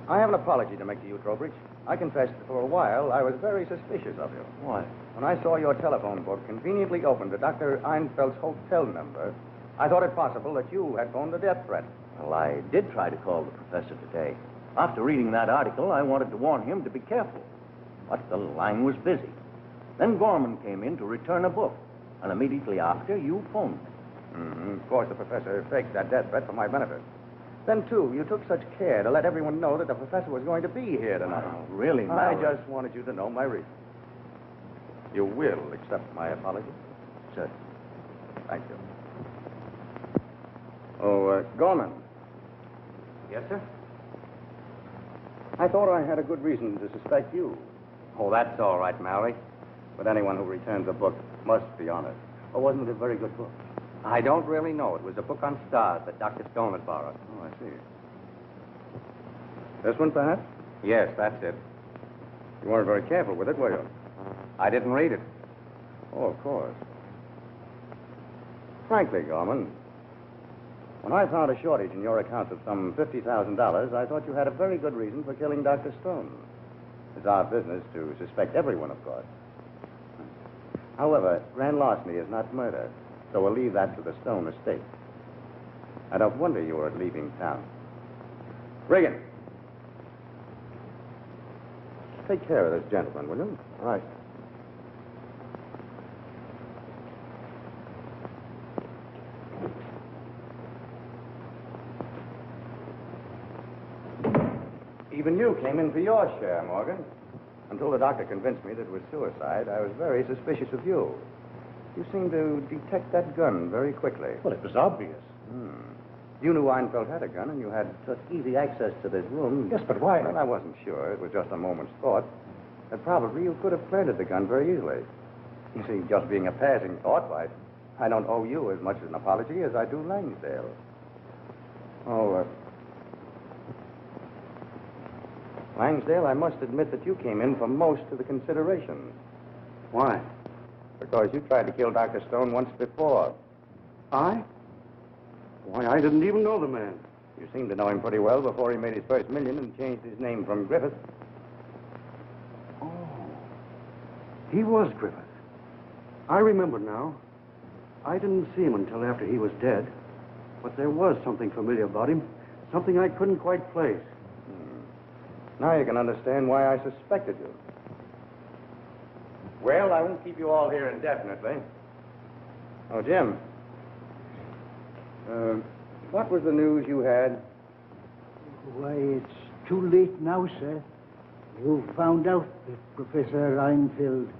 I have an apology to make to you, Trowbridge. I confess that for a while I was very suspicious of you. Why? When I saw your telephone book conveniently open to Dr. Einfeldt's hotel number, I thought it possible that you had phoned a death threat. Well, I did try to call the professor today. After reading that article, I wanted to warn him to be careful. But the line was busy. Then Gorman came in to return a book. And immediately after, you phoned me. Of course, the professor faked that death threat for my benefit. Then, too, you took such care to let everyone know that the professor was going to be here tonight. Oh, really, I Mallory? just wanted you to know my reason. You will accept my apology? Certainly. Thank you. Oh, Gorman. Yes, sir? I thought I had a good reason to suspect you. Oh, that's all right, Mallory. But anyone who returns a book must be honest. Or wasn't it a very good book? I don't really know. It was a book on stars that Dr. Stone had borrowed. Oh, I see. This one, perhaps? Yes, that's it. You weren't very careful with it, were you? I didn't read it. Oh, of course. Frankly, Gorman, when I found a shortage in your accounts of some $50,000, I thought you had a very good reason for killing Dr. Stone. It's our business to suspect everyone, of course. However, grand larceny is not murder, so we'll leave that to the Stone estate. I don't wonder you were leaving town. Regan, take care of this gentleman, will you? Right. Even you came in for your share, Morgan. Until the doctor convinced me that it was suicide, I was very suspicious of you. You seemed to detect that gun very quickly. Well, it was obvious. You knew Einfeld had a gun, and you had such easy access to this room. Yes, but why? Well, I wasn't sure. It was just a moment's thought. That probably you could have planted the gun very easily. You see, just being a passing thought, why, I don't owe you as much an apology as I do Langsdale. Langsdale, I must admit that you came in for most of the consideration. Why? Because you tried to kill Dr. Stone once before. I? Why, I didn't even know the man. You seemed to know him pretty well before he made his first million and changed his name from Griffith. Oh. He was Griffith. I remember now. I didn't see him until after he was dead. But there was something familiar about him. Something I couldn't quite place. Now you can understand why I suspected you. Well, I won't keep you all here indefinitely. Oh, Jim. What was the news you had? Why, it's too late now, sir. You found out that Professor Reinfeldt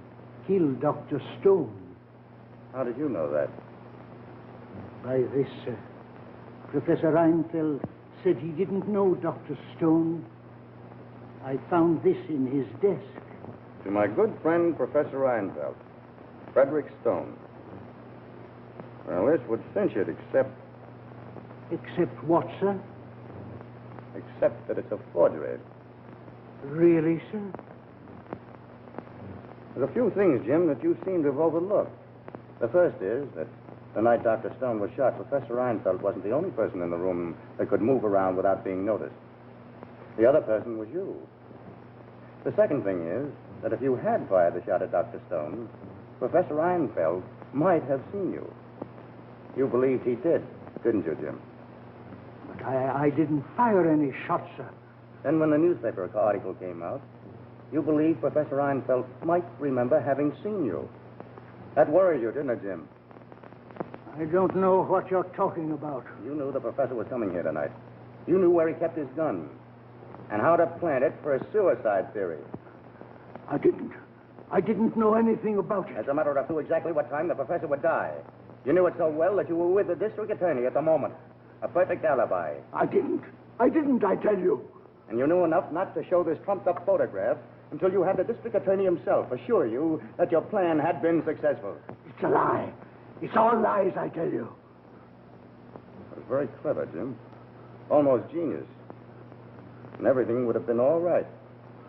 killed Dr. Stone. How did you know that? By this, sir. Professor Reinfeldt said he didn't know Dr. Stone. I found this in his desk. To my good friend, Professor Reinfeldt, Frederick Stone. Well, this would cinch it, except Except what, sir? except that it's a forgery. Really, sir? There's a few things, Jim, that you seem to have overlooked. The first is that the night Dr. Stone was shot, Professor Reinfeldt wasn't the only person in the room that could move around without being noticed. The other person was you. The second thing is that if you had fired the shot at Dr. Stone, Professor Reinfeldt might have seen you. You believed he did, didn't you, Jim? But I didn't fire any shots, sir. Then when the newspaper article came out, you believed Professor Reinfeldt might remember having seen you. That worried you, didn't it, Jim? I don't know what you're talking about. You knew the professor was coming here tonight. You knew where he kept his gun and how to plant it for a suicide theory. I didn't. I didn't know anything about it. As a matter of fact, you knew exactly what time the professor would die. You knew it so well that you were with the district attorney at the moment. A perfect alibi. I didn't, I tell you. And you knew enough not to show this trumped-up photograph until you had the district attorney himself assure you that your plan had been successful. It's a lie. It's all lies, I tell you. It was very clever, Jim. Almost genius. And everything would have been all right.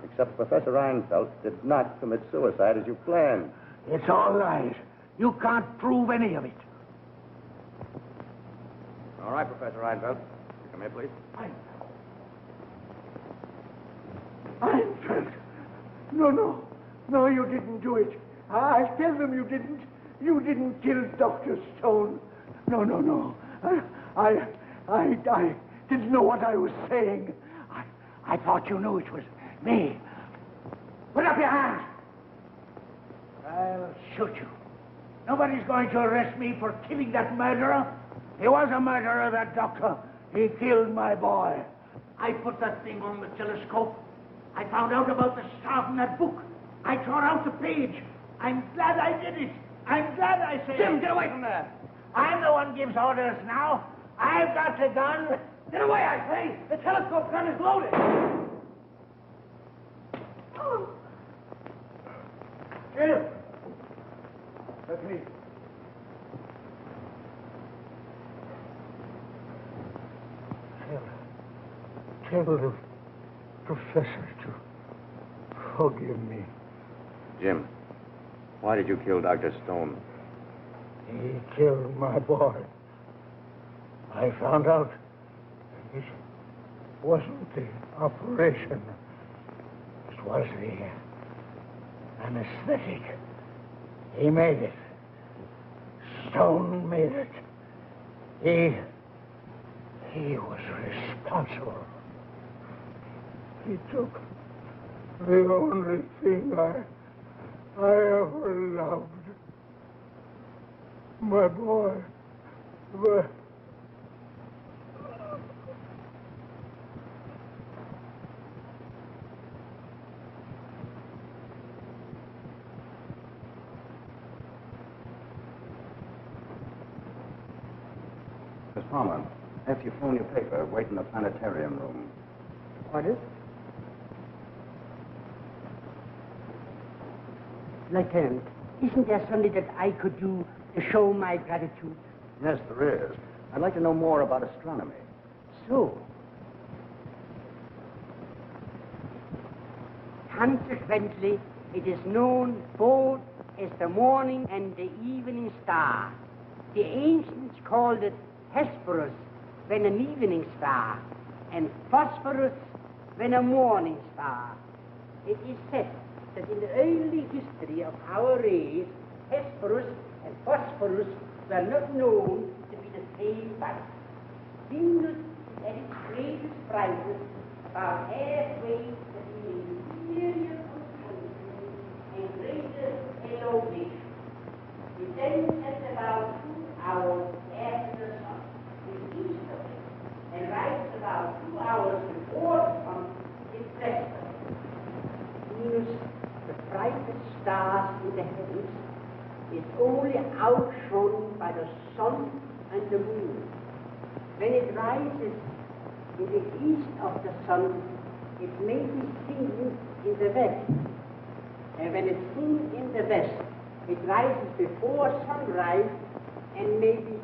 Except Professor Einfeld did not commit suicide as you planned. It's all lies. You can't prove any of it. All right, Professor Einfeld. You come here, please. Einfeld. No, you didn't do it. I tell them you didn't. You didn't kill Dr. Stone. No. I didn't know what I was saying. I thought you knew it was me. Put up your hands. I'll shoot you. Nobody's going to arrest me for killing that murderer. He was a murderer, that doctor. He killed my boy. I put that thing on the telescope. I found out about the star from that book. I tore out the page. I'm glad I did it. I'm glad I said Jim, get away from there. I'm the one gives orders now. I've got the gun. Get away, I say. The telescope gun is loaded. Jim. Let me. Tell the professor to forgive me. Jim, why did you kill Dr. Stone? He killed my boy. I found out it wasn't the operation. It was the anesthetic. He made it. Stone made it. He was responsible. He took the only thing I ever loved. My boy. Miss Palmer, after you phone your paper, wait in the planetarium room. Orders? Lieutenant, isn't there something that I could do to show my gratitude? Yes, there is. I'd like to know more about astronomy. So, consequently, it is known both as the morning and the evening star. The ancients called it Hesperus when an evening star, and Phosphorus when a morning star. It is said that in the early history of our race, Hesperus and Phosphorus were not known to be the same body. Venus is at its greatest brightness about halfway between interior conjunction and greater elongation. It then sets about 2 hours after the sun is east of it, and rises about 2 hours before the sun is west of it. Venus, the brightest stars in the heavens, is only outshone by the sun and the moon. When it rises in the east of the sun, it may be seen in the west. And when it's seen in the west, it rises before sunrise and may be